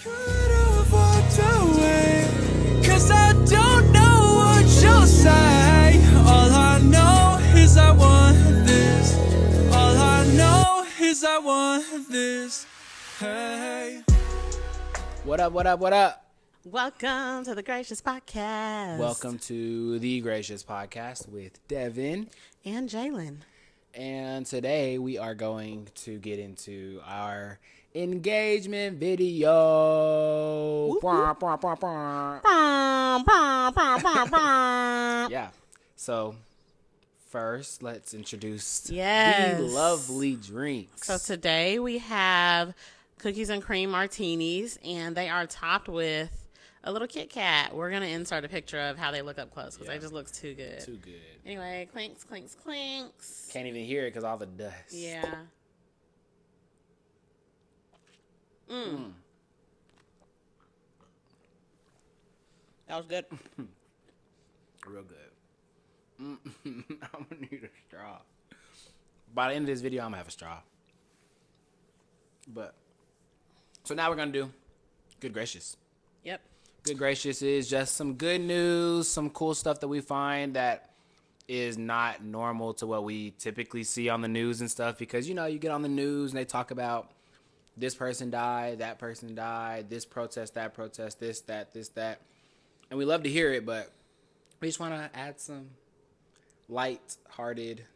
Could've walked away, 'cause I don't know what you'll say. All I know is I want this. All I know is I want this. Hey. What up, what up, what up? Welcome to the Greycious Podcast. Welcome to the Greycious Podcast with Devon and Jaelyn. And today we are going to get into our engagement video. Whoop, Bah, whoop. bah, bah, bah. Yeah. So first, let's introduce Yes. the lovely drinks. So today we have cookies and cream martinis, and they are topped with a little Kit Kat. We're going to insert a picture of how they look up close because they just look too good. Too good. Anyway, clinks, clinks, clinks. Can't even hear it because all the dust. Yeah. That was good. Real good. I'm gonna need a straw. By the end of this video, I'm gonna have a straw. But so now we're gonna do Good Gracious. Yep. Good Gracious is just some good news, some cool stuff that we find that is not normal to what we typically see on the news and stuff. Because you know, you get on the news and they talk about this person died, that person died, this protest, that protest, this, that. And we love to hear it, but we just want to add some light-hearted,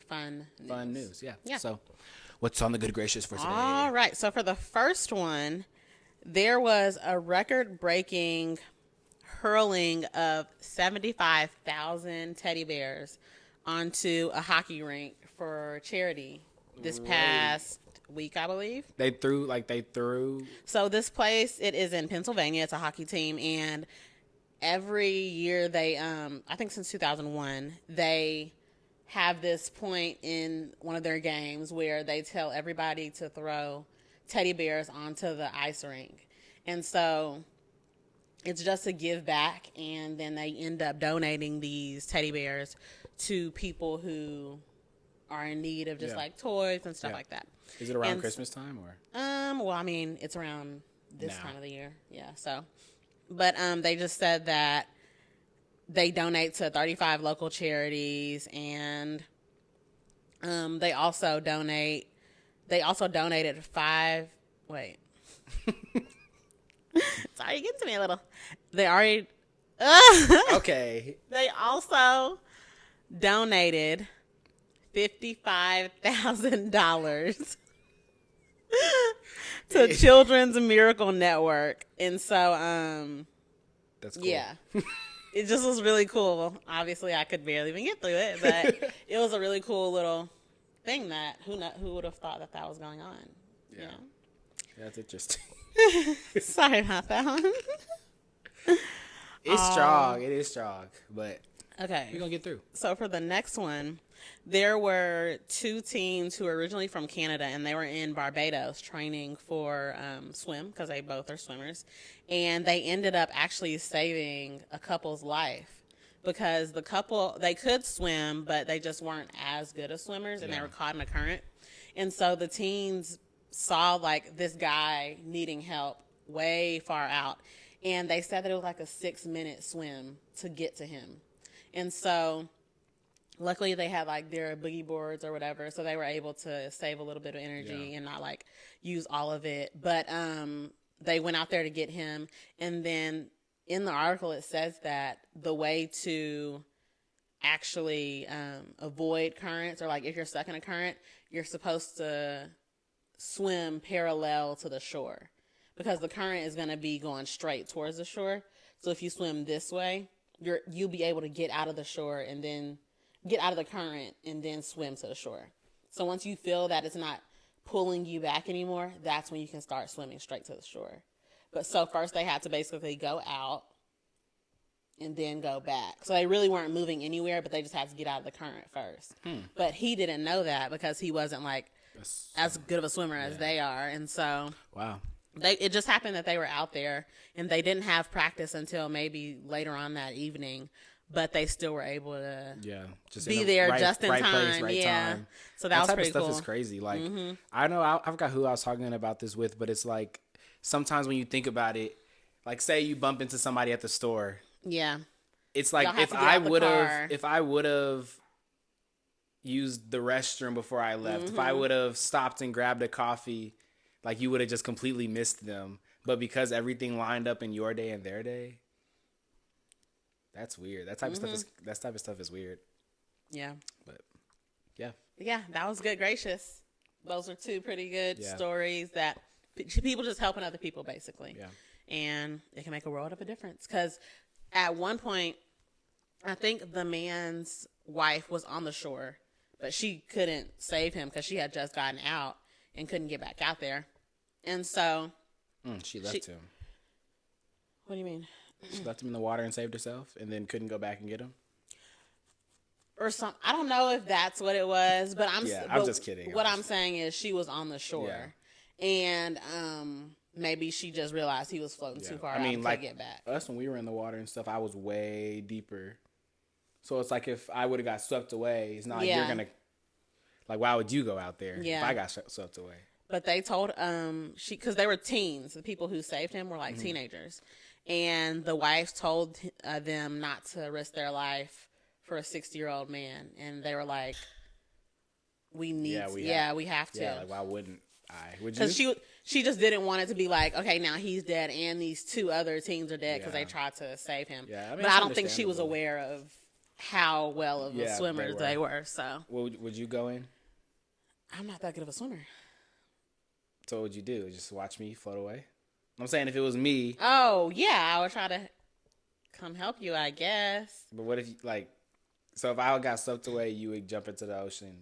Fun news. Yeah. Yeah. So, what's on the Good Gracious for today? All right. So for the first one, there was a record-breaking hurling of 75,000 teddy bears onto a hockey rink for charity this past week, I believe. They threw. So this place, it is in Pennsylvania. It's a hockey team, and every year they, I think since 2001, they have this point in one of their games where they tell everybody to throw teddy bears onto the ice rink. And so it's just to give back, and then they end up donating these teddy bears to people who are in need of just like toys and stuff like that. Is it around Christmas time or? Well, I mean, it's around this Now. time of the year. Yeah. So, but they just said that they donate to 35 local charities, and they also donated five. Wait. Sorry, get to me a little. They already. Okay. They also donated $55,000 to Children's Miracle Network, and so That's cool. yeah, it just was really cool. Obviously, I could barely even get through it, but it was a really cool little thing that who would have thought that was going on? Yeah. You know? Yeah, that's interesting. Sorry about that one. It's strong. It is strong, but Okay. we're gonna get through. So for the next one, there were two teens who were originally from Canada, and they were in Barbados training for swim because they both are swimmers. And they ended up actually saving a couple's life because the couple, they could swim, but they just weren't as good as swimmers, and they were caught in a current. And so the teens saw like this guy needing help way far out, and they said that it was like a 6-minute swim to get to him. And so luckily they had like their boogie boards or whatever, so they were able to save a little bit of energy and not like use all of it. But they went out there to get him, and then in the article it says that the way to actually avoid currents, or like if you're stuck in a current, you're supposed to swim parallel to the shore because the current is going to be going straight towards the shore. So if you swim this way, you'll be able to get out of the shore and then get out of the current and then swim to the shore. So once you feel that it's not pulling you back anymore, that's when you can start swimming straight to the shore. But so first they had to basically go out and then go back. So they really weren't moving anywhere, but they just had to get out of the current first. But he didn't know that because he wasn't like as good of a swimmer as they are. And so Wow. it just happened that they were out there and they didn't have practice until maybe later on that evening, but they still were able to just be in there right, just in right time. place, right time. So that was type pretty of stuff cool. is crazy. Like I know I forgot who I was talking about this with, but it's like sometimes when you think about it, like say you bump into somebody at the store. Yeah. It's like Y'all have if to get I out the would car. have used the restroom before I left, if I would have stopped and grabbed a coffee, like you would have just completely missed them. But because everything lined up in your day and their day, that's weird. That type of stuff is weird. Yeah. But yeah. Yeah, that was good, Greycious. Those are two pretty good Yeah. stories that people just helping other people, basically. Yeah. And it can make a world of a difference. Because at one point, I think the man's wife was on the shore, but she couldn't save him because she had just gotten out and couldn't get back out there. And so... she left him. What do you mean? She left him in the water and saved herself and then couldn't go back and get him? Or some, I don't know if that's what it was, but I'm just kidding. What I'm saying is she was on the shore, and maybe she just realized he was floating too far. I mean, like get back. Us when we were in the water and stuff, I was way deeper. So it's like if I would have got swept away, it's not like you're gonna like. Why would you go out there if I got swept away? But they told because they were teens. The people who saved him were like teenagers, and the wife told them not to risk their life for a 60-year-old man, and they were like, we have to. Yeah, like why wouldn't I? Would you? Because she just didn't want it to be like, okay, now he's dead and these two other teens are dead because they tried to save him. Yeah, but I don't think she was aware of how well of a swimmer they were. So would you go in? I'm not that good of a swimmer. So what would you do? Just watch me float away? I'm saying if it was me. Oh yeah, I would try to come help you, I guess. But what if you like? So if I got swept away, you would jump into the ocean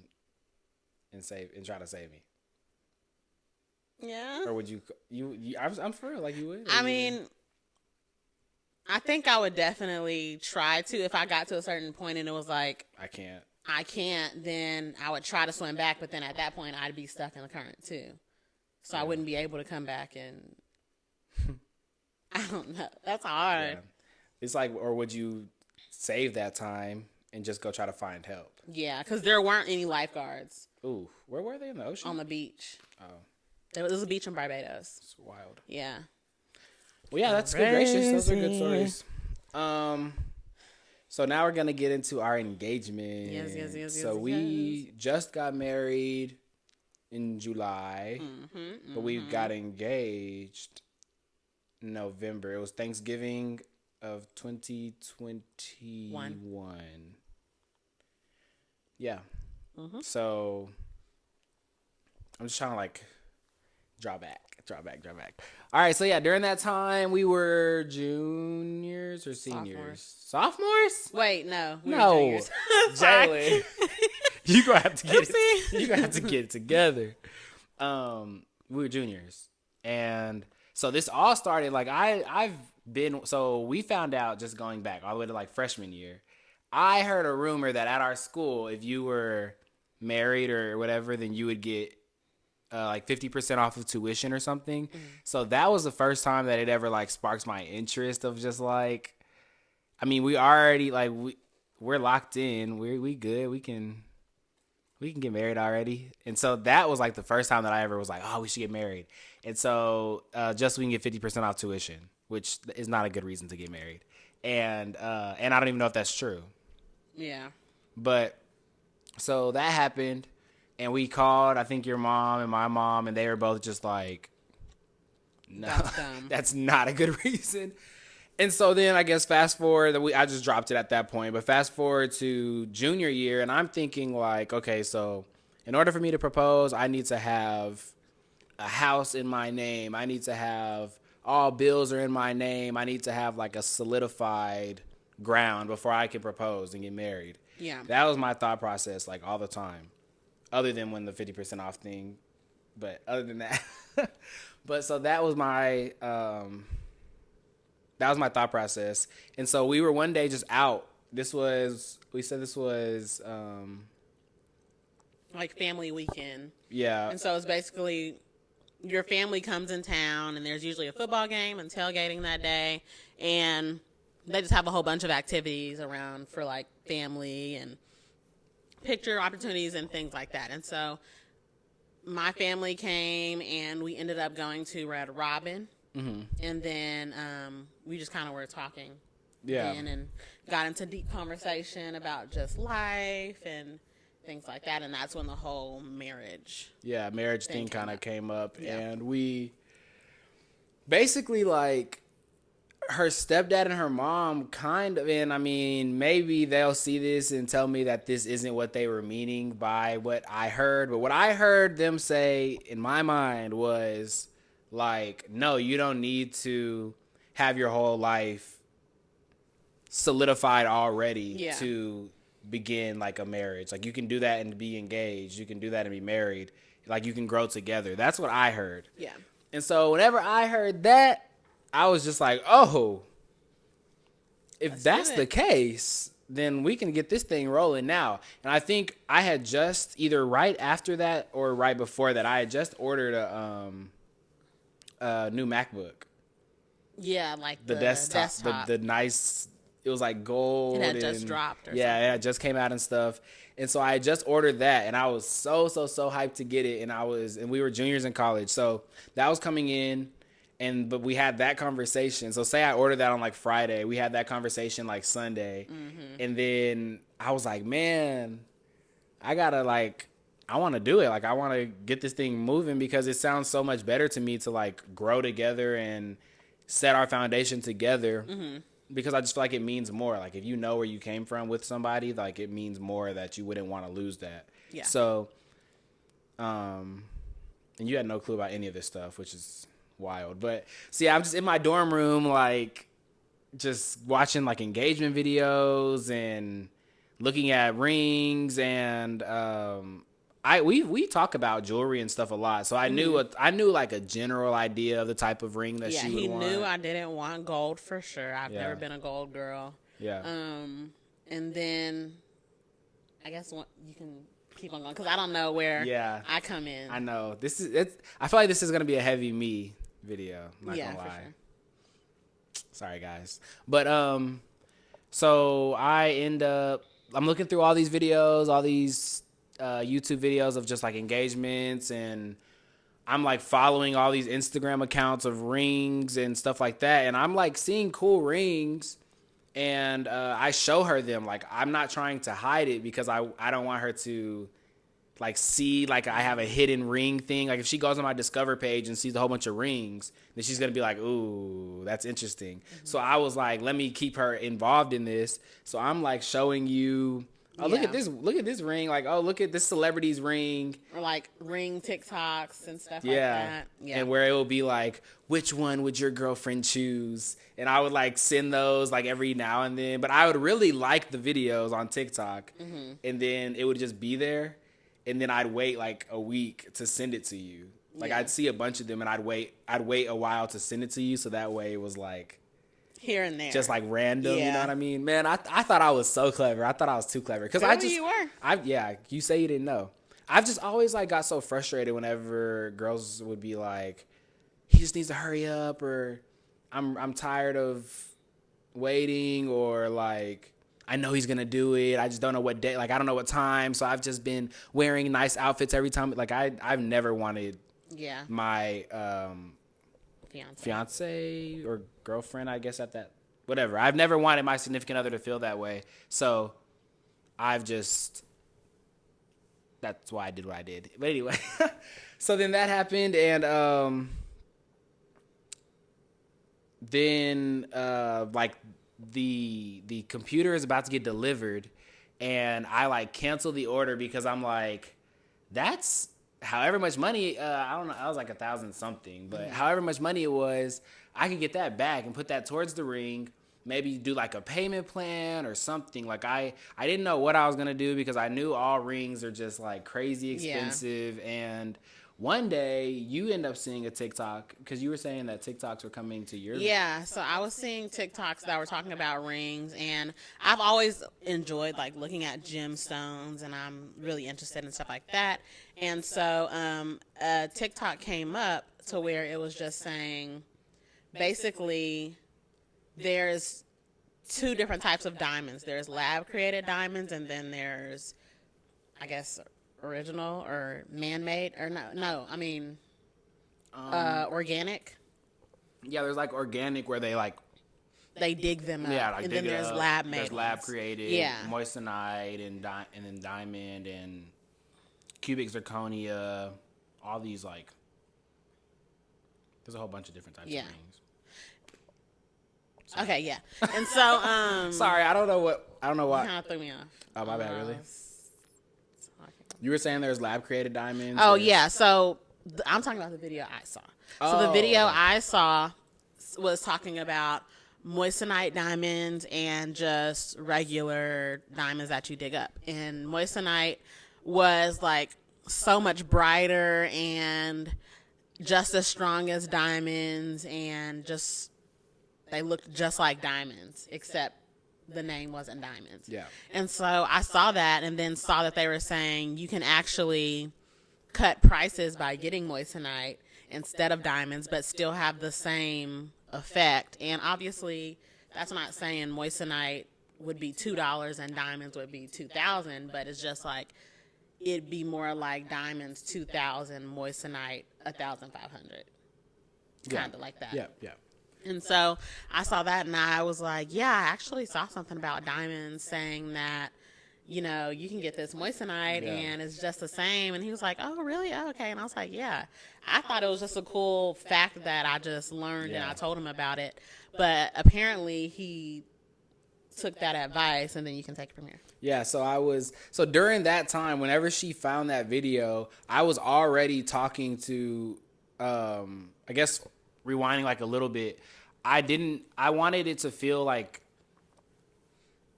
and try to save me. Yeah. Or would you? I'm for real. Like you would. I mean, I think I would definitely try to. If I got to a certain point and it was like I can't, then I would try to swim back. But then at that point, I'd be stuck in the current too, so I wouldn't be able to come back. And I don't know. That's hard. Yeah. It's like, or would you save that time and just go try to find help? Yeah, because there weren't any lifeguards. Ooh, where were they in the ocean? On the beach. Oh. There was a beach in Barbados. It's wild. Yeah. Well, yeah, that's good. Greycious. Those are good stories. So now we're going to get into our engagement. Yes. So we just got married in July, but we got engaged in November. It was Thanksgiving of 2021. Yeah. So I'm just trying to like draw back. All right, so yeah, during that time we were juniors or seniors? Sophomores? Wait, no. We were No. juniors. Jaelyn. You're going to have to get it. You're going to have to get it together. We were juniors. And so this all started like we found out just going back all the way to like freshman year. I heard a rumor that at our school, if you were married or whatever, then you would get like 50% off of tuition or something. So that was the first time that it ever like sparked my interest of just like, I mean, we already like we're locked in. We good. We can get married already. And so that was like the first time that I ever was like, oh, we should get married. And so just so we can get 50% off tuition, which is not a good reason to get married. And I don't even know if that's true. Yeah. But so that happened, and we called, I think, your mom and my mom, and they were both just like, no, that's not a good reason. And so then I guess fast forward, I just dropped it at that point, but fast forward to junior year, and I'm thinking like, okay, so in order for me to propose, I need to have a house in my name. I need to have all bills are in my name. I need to have like a solidified ground before I can propose and get married. Yeah. That was my thought process like all the time, other than when the 50% off thing. But other than that, but so that was my thought process. And so we were one day just out. We said this was like family weekend. Yeah. And so it's basically your family comes in town, and there's usually a football game and tailgating that day, and they just have a whole bunch of activities around for like family and picture opportunities and things like that. And so my family came, and we ended up going to Red Robin, And then we just kind of were talking. Yeah. And got into deep conversation about just life and things like that. And that's when the whole marriage thing kind of came up. Yeah. And we basically, like, her stepdad and her mom kind of, and I mean, maybe they'll see this and tell me that this isn't what they were meaning by what I heard. But what I heard them say in my mind was, like, no, you don't need to have your whole life solidified already to begin like a marriage. Like, you can do that and be engaged. You can do that and be married. Like, you can grow together. That's what I heard. Yeah. And so whenever I heard that, I was just like, oh, if that's the case, then we can get this thing rolling now. And I think I had just either right after that or right before that, I had just ordered a new MacBook. Yeah, like the desktop. The nice, it was like gold. It had just dropped or something. Yeah, it just came out and stuff. And so I had just ordered that, and I was so hyped to get it. And we were juniors in college, so that was coming in. But we had that conversation. So say I ordered that on like Friday, we had that conversation like Sunday. And then I was like, man, I want to do it. Like, I want to get this thing moving because it sounds so much better to me to like grow together and set our foundation together. Because I just feel like it means more. Like, if you know where you came from with somebody, like, it means more that you wouldn't want to lose that. Yeah. So, and you had no clue about any of this stuff, which is wild. But see, I'm just in my dorm room, like, just watching like engagement videos and looking at rings, and we talk about jewelry and stuff a lot. So I knew like a general idea of the type of ring that she would want. Yeah, he knew I didn't want gold for sure. I've never been a gold girl. Yeah. And then I guess you can keep on going because I don't know where I come in. I know I feel like this is gonna be a heavy me video. I'm not gonna lie. For sure. Sorry guys, but so I'm looking through all these videos, all these YouTube videos of just like engagements, and I'm like following all these Instagram accounts of rings and stuff like that, and I'm like seeing cool rings, and I show her them. Like, I'm not trying to hide it because I don't want her to like see like I have a hidden ring thing. Like, if she goes on my Discover page and sees a whole bunch of rings, then she's gonna be like, ooh, that's interesting. So I was like, let me keep her involved in this. So I'm like showing you, oh, look at this ring. Like, oh, look at this celebrity's ring. Or like ring TikToks and stuff like that. Yeah. And where it will be like, which one would your girlfriend choose? And I would like send those like every now and then. But I would really like the videos on TikTok. And then it would just be there. And then I'd wait like a week to send it to you. Like, I'd see a bunch of them and I'd wait a while to send it to you. So that way it was like here and there, just like random. You know what I mean? Man, I thought I was so clever. I thought I was too clever because you were. You say you didn't know. I've just always like got so frustrated whenever girls would be like, he just needs to hurry up, or I'm tired of waiting, or like, I know he's gonna do it, I just don't know what day, like I don't know what time, so I've just been wearing nice outfits every time. Like, I've never wanted my fiance or girlfriend, I guess, at that, whatever. I've never wanted my significant other to feel that way. So that's why I did what I did. But anyway, so then that happened, and then like the computer is about to get delivered, and I like cancel the order because I'm like, that's however much money, I don't know, I was like 1,000 something, but however much money it was, I can get that back and put that towards the ring. Maybe do like a payment plan or something. Like, I didn't know what I was gonna do because I knew all rings are just like crazy expensive. And one day you end up seeing a TikTok because you were saying that TikToks were coming to your so I was seeing TikToks that were talking about rings, and I've always enjoyed like looking at gemstones, and I'm really interested in stuff like that. And so a TikTok came up to where it was just saying basically there's two different types of diamonds. There's lab created diamonds, and then there's, I guess, original or man-made, or no, I mean, organic. Yeah, there's like organic where they like They dig them up, and then there's lab made. There's lab created, yeah, moissanite, and then diamond and cubic zirconia. All these like, there's a whole bunch of different types of rings. So. Okay, yeah, and so sorry, I don't know why. Kind of threw me off. Oh my bad, really. You were saying there's lab created diamonds. Oh yeah, so I'm talking about the video I saw. So the video I saw was talking about moissanite diamonds and just regular diamonds that you dig up. And moissanite was like so much brighter and just as strong as diamonds, and just they looked just like diamonds, except the name wasn't diamonds. Yeah. And so I saw that, and then saw that they were saying you can actually cut prices by getting moissanite instead of diamonds, but still have the same effect. And obviously that's not saying moissanite would be $2 and diamonds would be $2,000, but it's just like it'd be more like diamonds $2,000, moissanite $1,500, kind of like that. Yeah. And so I saw that, and I was like, yeah, I actually saw something about diamonds saying that, you know, you can get this moissanite and it's just the same. And he was like, oh, really? Oh, okay. And I was like, yeah. I thought it was just a cool fact that I just learned, and I told him about it. But apparently he took that advice, and then you can take it from here. Yeah, so during that time, whenever she found that video, I was already talking to, I guess, rewinding like a little bit. I wanted it to feel like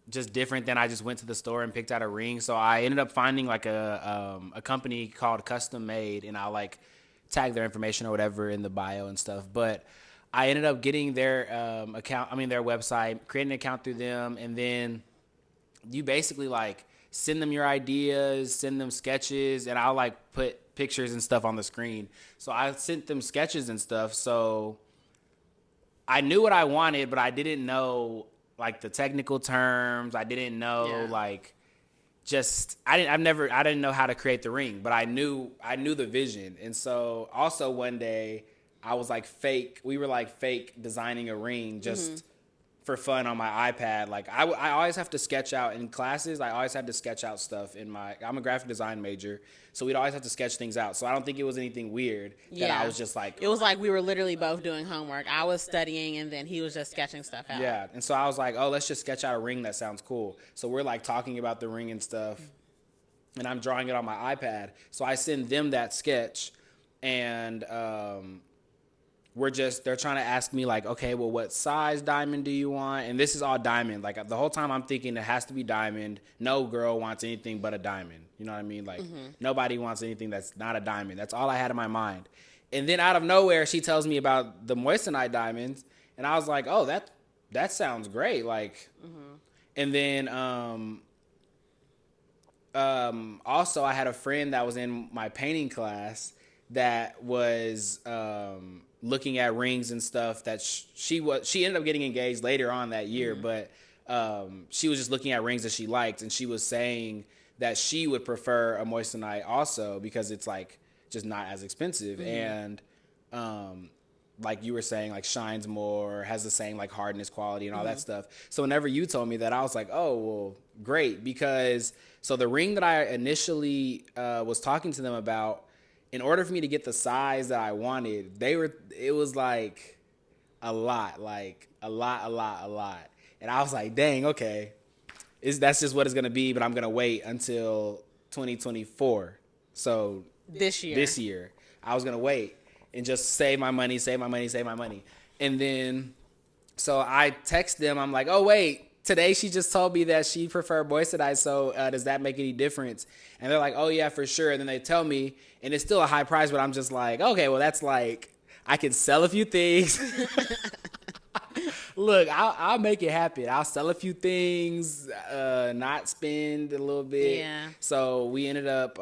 just different than I just went to the store and picked out a ring. So I ended up finding like a company called CustomMade, and I'll like tag their information or whatever in the bio and stuff. But I ended up getting their their website, creating an account through them, and then you basically like send them your ideas, send them sketches, and I'll like put pictures and stuff on the screen. So I sent them sketches and stuff. So I knew what I wanted, but I didn't know like the technical terms. I didn't know like just I didn't know how to create the ring, but I knew the vision. And so also one day I was like we were fake designing a ring just for fun on my iPad. Like I always have to sketch out in classes. I always had to sketch out stuff I'm a graphic design major, so we'd always have to sketch things out. So I don't think it was anything weird that I was just like. It was like we were literally both doing homework. I was studying, and then he was just sketching stuff out. Yeah, and so I was like, oh, let's just sketch out a ring that sounds cool. So we're like talking about the ring and stuff, and I'm drawing it on my iPad. So I send them that sketch, and they're trying to ask me like, okay, well, what size diamond do you want? And this is all diamond. Like the whole time I'm thinking it has to be diamond. No girl wants anything but a diamond. You know what I mean? Like nobody wants anything that's not a diamond. That's all I had in my mind. And then out of nowhere, she tells me about the moissanite diamonds. And I was like, oh, that sounds great. Like, and then, also I had a friend that was in my painting class that was, looking at rings and stuff that she ended up getting engaged later on that year, but she was just looking at rings that she liked, and she was saying that she would prefer a moissanite also because it's like just not as expensive and like you were saying, like shines more, has the same like hardness quality and all that stuff. So whenever you told me that, I was like, oh well, great, because so the ring that I initially was talking to them about, in order for me to get the size that I wanted, it was like a lot. And I was like, dang, okay. That's just what it's going to be, but I'm going to wait until 2024. So this year, I was going to wait and just save my money. And then, so I text them. I'm like, oh, wait, today she just told me that she preferred moissanite. So does that make any difference? And they're like, oh, yeah, for sure. And then they tell me, and it's still a high price, but I'm just like, okay, well, that's like, I can sell a few things. Look, I'll make it happen. I'll sell a few things, not spend a little bit. Yeah. So we ended up,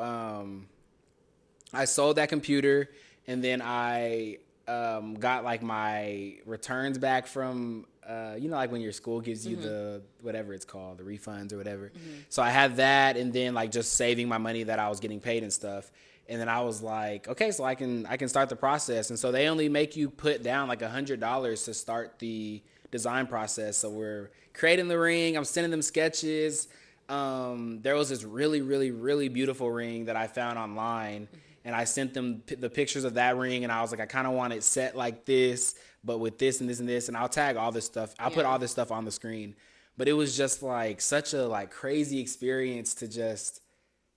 I sold that computer, and then I got like my returns back from, like when your school gives you the, whatever it's called, the refunds or whatever. So I had that, and then like just saving my money that I was getting paid and stuff. And then I was like, okay, so I can start the process. And so they only make you put down like $100 to start the design process. So we're creating the ring. I'm sending them sketches. There was this really, really, really beautiful ring that I found online. And I sent them the pictures of that ring. And I was like, I kind of want it set like this, but with this and this and this. And I'll tag all this stuff. I'll put all this stuff on the screen. But it was just like such a like crazy experience to just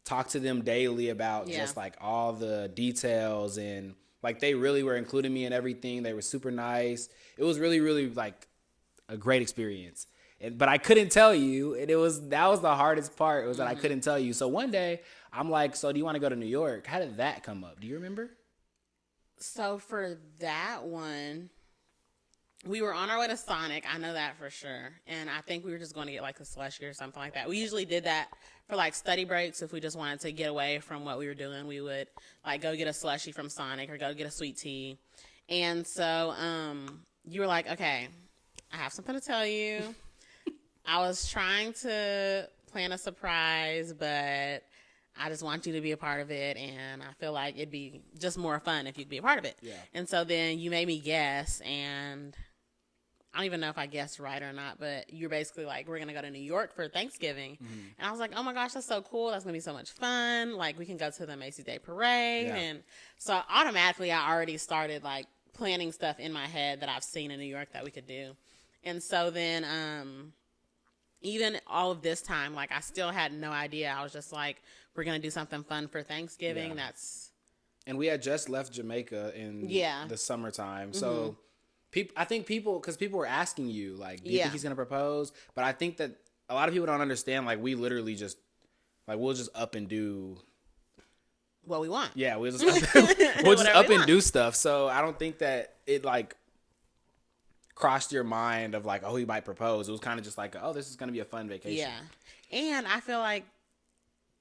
talk to them daily about just like all the details, and like they really were including me in everything. They were super nice. It was really, really like a great experience. But I couldn't tell you, and that was the hardest part. It was that I couldn't tell you. So one day I'm like, so do you want to go to New York? How did that come up? Do you remember? So for that one, we were on our way to Sonic. I know that for sure. And I think we were just going to get like a slushie or something like that. We usually did that for like study breaks. If we just wanted to get away from what we were doing, we would like go get a slushie from Sonic or go get a sweet tea. And so you were like, okay, I have something to tell you. I was trying to plan a surprise, but I just want you to be a part of it, and I feel like it'd be just more fun if you could be a part of it. Yeah. And so then you made me guess, and I don't even know if I guessed right or not, but you're basically like, we're going to go to New York for Thanksgiving. And I was like, oh my gosh, that's so cool. That's going to be so much fun. Like, we can go to the Macy's Day Parade. Yeah. And so automatically I already started like planning stuff in my head that I've seen in New York that we could do. And so then, even all of this time, like I still had no idea. I was just like, we're going to do something fun for Thanksgiving. Yeah. And we had just left Jamaica in the summertime. So I think because people were asking you, like, do you think he's going to propose? But I think that a lot of people don't understand, like, we literally just, like, we'll just up and do what we want. Yeah, we'll just up and do stuff. So I don't think that it, like, crossed your mind of, like, oh, he might propose. It was kind of just like, oh, this is going to be a fun vacation. Yeah. And I feel like,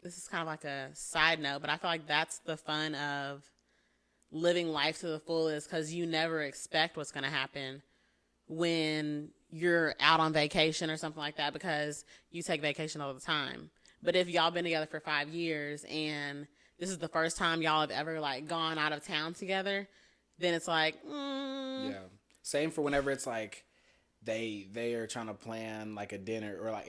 this is kind of like a side note, but I feel like that's the fun of living life to the fullest, because you never expect what's going to happen when you're out on vacation or something like that, because you take vacation all the time. But if y'all been together for 5 years and this is the first time y'all have ever like gone out of town together, then it's like, yeah. Same for whenever it's like they are trying to plan like a dinner, or like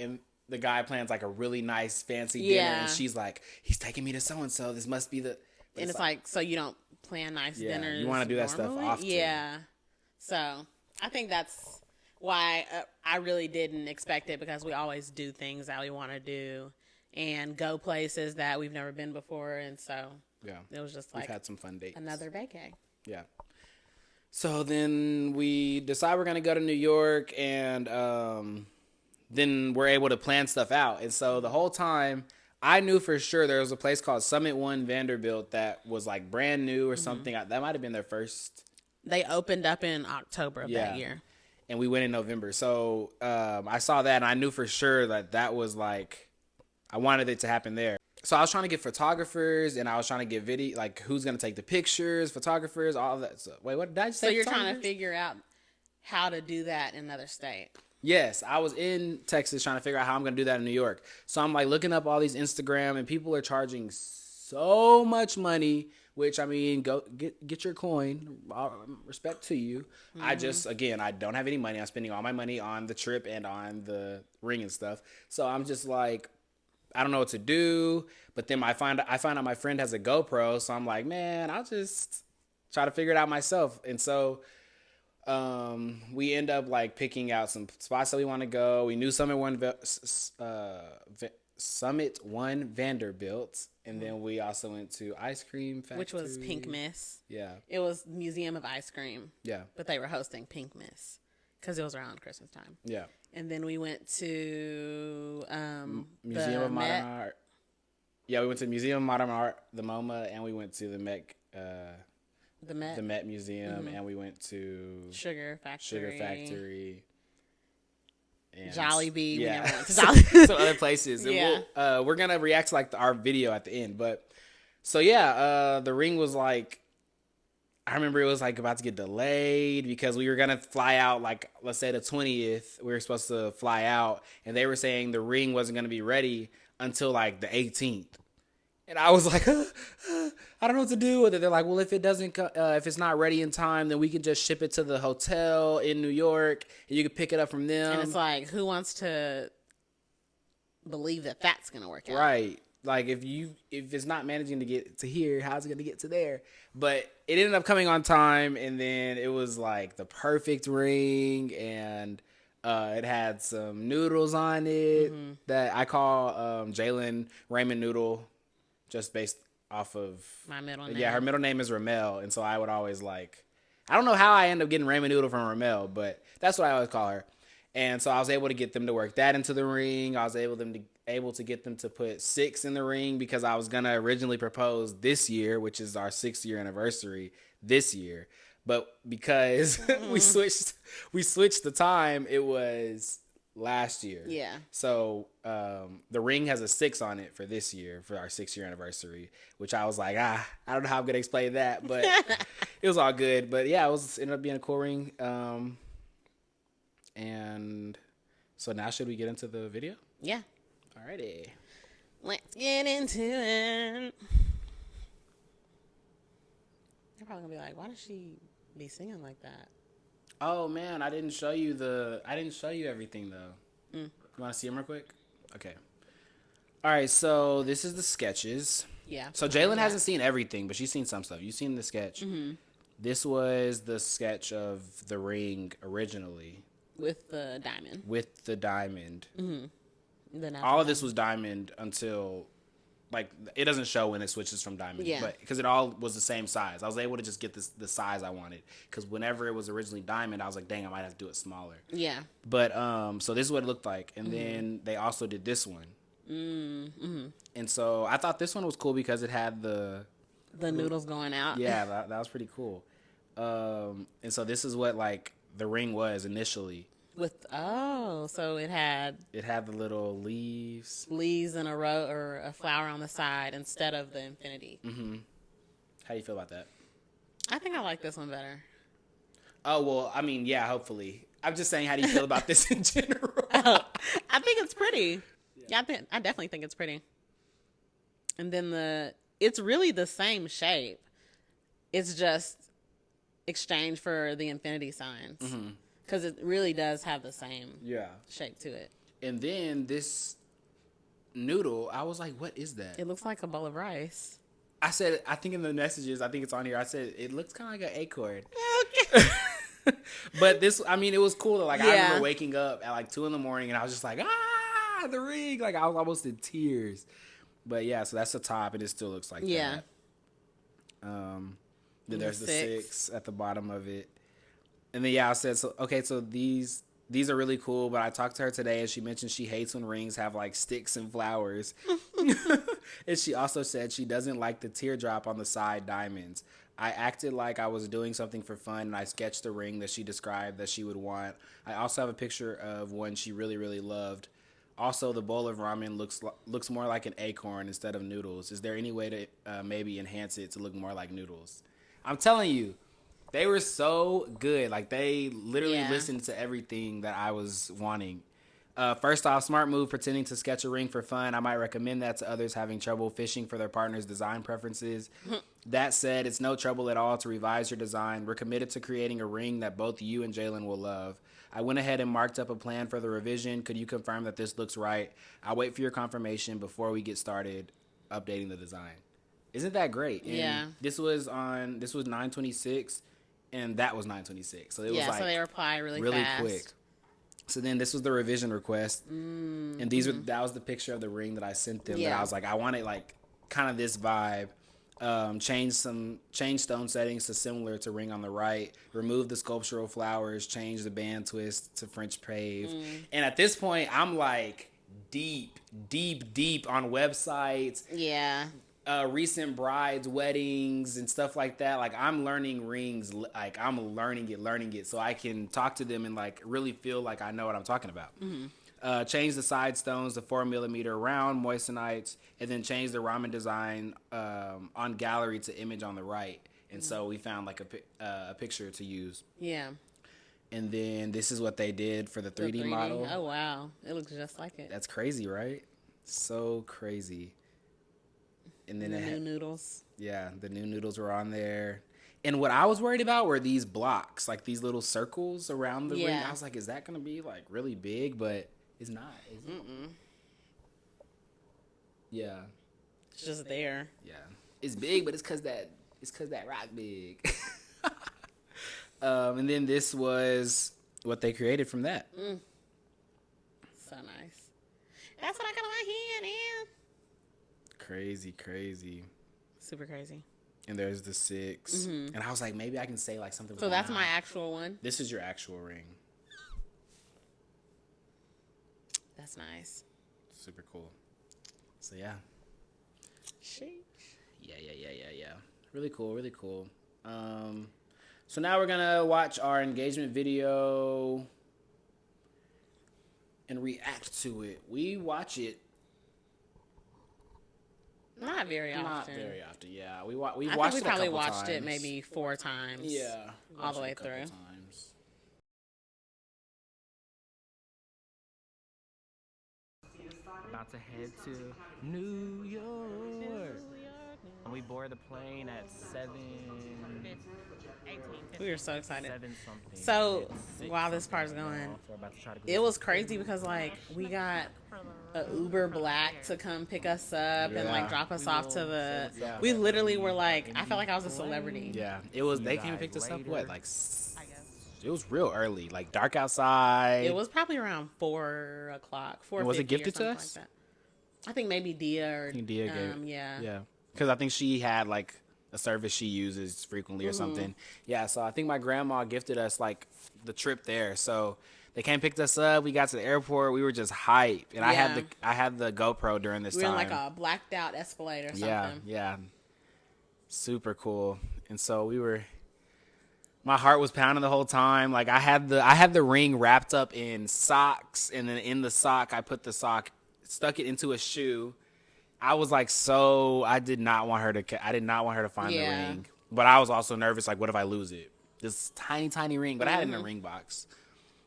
the guy plans like a really nice fancy dinner, and she's like, he's taking me to so and so. This must be the. And it's like, so you don't plan nice dinners. You want to do that stuff often. Yeah. So I think that's why I really didn't expect it, because we always do things that we want to do and go places that we've never been before. And so it was just like, we've had some fun dates. Another vacay. Yeah. So then we decide we're going to go to New York, and then we're able to plan stuff out. And so the whole time, I knew for sure there was a place called Summit One Vanderbilt that was like brand new or something. That might have been their first. They opened up in October of that year. And we went in November. So I saw that, and I knew for sure that was like, I wanted it to happen there. So I was trying to get photographers, and I was trying to get video, like who's going to take the pictures, photographers, all of that. So, wait, what did I say? So you're trying to figure out how to do that in another state. Yes, I was in Texas trying to figure out how I'm going to do that in New York. So I'm like looking up all these Instagram, and people are charging so much money, which, I mean, go get your coin. Respect to you. I just, again, I don't have any money. I'm spending all my money on the trip and on the ring and stuff. So I'm just like, I don't know what to do. But then I find out my friend has a GoPro. So I'm like, man, I'll just try to figure it out myself. And so we end up like picking out some spots that we want to go. We knew Summit One Vanderbilt, and then we also went to Ice Cream Factory, which was pinkmas. Yeah, it was Museum of Ice Cream. Yeah, but they were hosting pinkmas because it was around Christmas time. Yeah, and then we went to Museum of Modern Art. Yeah, we went to Museum of Modern Art, the MoMA, and we went to the Met. The Met Museum, and we went to Sugar Factory, and Jollibee. Yeah, we never went to Jollibee. Some other places. Yeah, we're gonna react to like our video at the end. But so the ring was like, I remember it was like about to get delayed because we were gonna fly out like, let's say the 20th. We were supposed to fly out, and they were saying the ring wasn't gonna be ready until like the 18th. And I was like, I don't know what to do with it. They're like, well, if it doesn't, if it's not ready in time, then we can just ship it to the hotel in New York, and you can pick it up from them. And it's like, who wants to believe that that's gonna work out? Right. Like if it's not managing to get to here, how's it gonna get to there? But it ended up coming on time, and then it was like the perfect ring, and it had some noodles on it that I call Jaelyn Raymond Noodle. Just based off of My middle name. Yeah, her middle name is Ramel, and so I would always like, I don't know how I end up getting Raymond Noodle from Ramel, but that's what I always call her. And so I was able to get them to work that into the ring. I was able to get them to put 6 in the ring because I was gonna originally propose this year, which is our 6th-year anniversary this year. But because we switched the time, it was last year. Yeah. So the ring has a 6 on it for this year, for our 6th-year anniversary, which I was like, I don't know how I'm gonna explain that, but it was all good. But yeah, it ended up being a cool ring. And so now should we get into the video? Yeah. Alrighty. Let's get into it. They're probably gonna be like, why does she be singing like that? Oh man, I didn't show you everything though. You want to see them real quick? Okay. All right, so this is the sketches. Yeah. So Jaelyn hasn't seen everything, but she's seen some stuff. You've seen the sketch. Mm-hmm. This was the sketch of the ring originally. With the diamond. With the diamond. Mm-hmm. All of this was diamond until, like, it doesn't show when it switches from diamond. Yeah. But because it all was the same size. I was able to just get the size I wanted. Because whenever it was originally diamond, I was like, dang, I might have to do it smaller. Yeah. But, so this is what it looked like. And then they also did this one. Mm-hmm. And so I thought this one was cool because it had the noodles going out. Yeah, that was pretty cool. And so this is what, like, the ring was initially. So it had the little leaves in a row or a flower on the side instead of the infinity. Mm-hmm. How do you feel about that? I think I like this one better. Oh, well, I mean, yeah, hopefully. I'm just saying, how do you feel about this in general? I think it's pretty. Yeah, I definitely think it's pretty. And then it's really the same shape. It's just exchange for the infinity signs. Mm-hmm. Because it really does have the same shape to it. And then this noodle, I was like, what is that? It looks like a bowl of rice. I said, I think in the messages, I think it's on here, I said, it looks kind of like an acorn. Okay. But this, I mean, it was cool. Like, I remember waking up at like 2 a.m. and I was just like, the ring. Like, I was almost in tears. But yeah, so that's the top, and it still looks like that. Then there's the 6 at the bottom of it. And then, I said, so these are really cool, but I talked to her today, and she mentioned she hates when rings have, like, sticks and flowers. And she also said she doesn't like the teardrop on the side diamonds. I acted like I was doing something for fun, and I sketched the ring that she described that she would want. I also have a picture of one she really, really loved. Also, the bowl of ramen looks more like an acorn instead of noodles. Is there any way to maybe enhance it to look more like noodles? I'm telling you. They were so good. Like, they literally listened to everything that I was wanting. First off, smart move, pretending to sketch a ring for fun. I might recommend that to others having trouble fishing for their partner's design preferences. That said, it's no trouble at all to revise your design. We're committed to creating a ring that both you and Jaelyn will love. I went ahead and marked up a plan for the revision. Could you confirm that this looks right? I'll wait for your confirmation before we get started updating the design. Isn't that great? And this was 9/26. And that was 9/26. So it was like, so they reply really fast. Quick. So then this was the revision request. And that was the picture of the ring that I sent them. That I was like, I wanted like kind of this vibe. Change stone settings to similar to ring on the right. Remove the sculptural flowers. Change the band twist to French pave. And at this point, I'm like deep on websites. Yeah. Recent brides, weddings, and stuff like that. Like, I'm learning rings. Like, I'm learning it so I can talk to them and, like, really feel like I know what I'm talking about. Mm-hmm. Change the side stones to 4mm round moistenites, and then change the ramen design on gallery to image on the right. And so we found, like, a picture to use. Yeah. And then this is what they did for the 3D model. Oh, wow. It looks just like it. That's crazy, right? So crazy. And then the new noodles. Yeah, the new noodles were on there. And what I was worried about were these blocks, like these little circles around the ring. I was like, is that going to be like really big? But it's not, is it? Yeah. It's just there. Yeah. It's big, but it's cause that rock big. And then this was what they created from that. So nice. That's what I got on my hand, man. Crazy. Super crazy. And there's the 6. And I was like, maybe I can say like something. So that's my actual one. This is your actual ring. That's nice. Super cool. So yeah. Sheesh. Yeah. Really cool. So now we're gonna watch our engagement video and react to it. We watch it. Not very often. Not very often. Yeah, we watched think it. we probably watched times. it maybe 4 times. Yeah, all the way through. Times. About to head to New York. And we board the plane at 7. We were so excited. 7 something. So while this part's going, it was crazy because like we got a Uber Black to come pick us up and like drop us off to the. Yeah. We literally were like, I felt like I was a celebrity. Yeah, it was. They came and picked us up. What, like? It was real early, like dark outside. It was probably around 4 o'clock. 4:50. Was it gifted to us? Like that. I think maybe Dia or Dia gave. Yeah. Because I think she had like a service she uses frequently or something. Yeah, so I think my grandma gifted us like the trip there. So they came and picked us up. We got to the airport. We were just hyped, and I had the GoPro during this we time. were in like a blacked out Escalade or something. Yeah, super cool. And so we were. My heart was pounding the whole time. Like I had the ring wrapped up in socks, and then in the sock I put the sock, stuck it into a shoe. I was like, I did not want her to find the ring. But I was also nervous, like, what if I lose it? This tiny ring. But I had it in a ring box.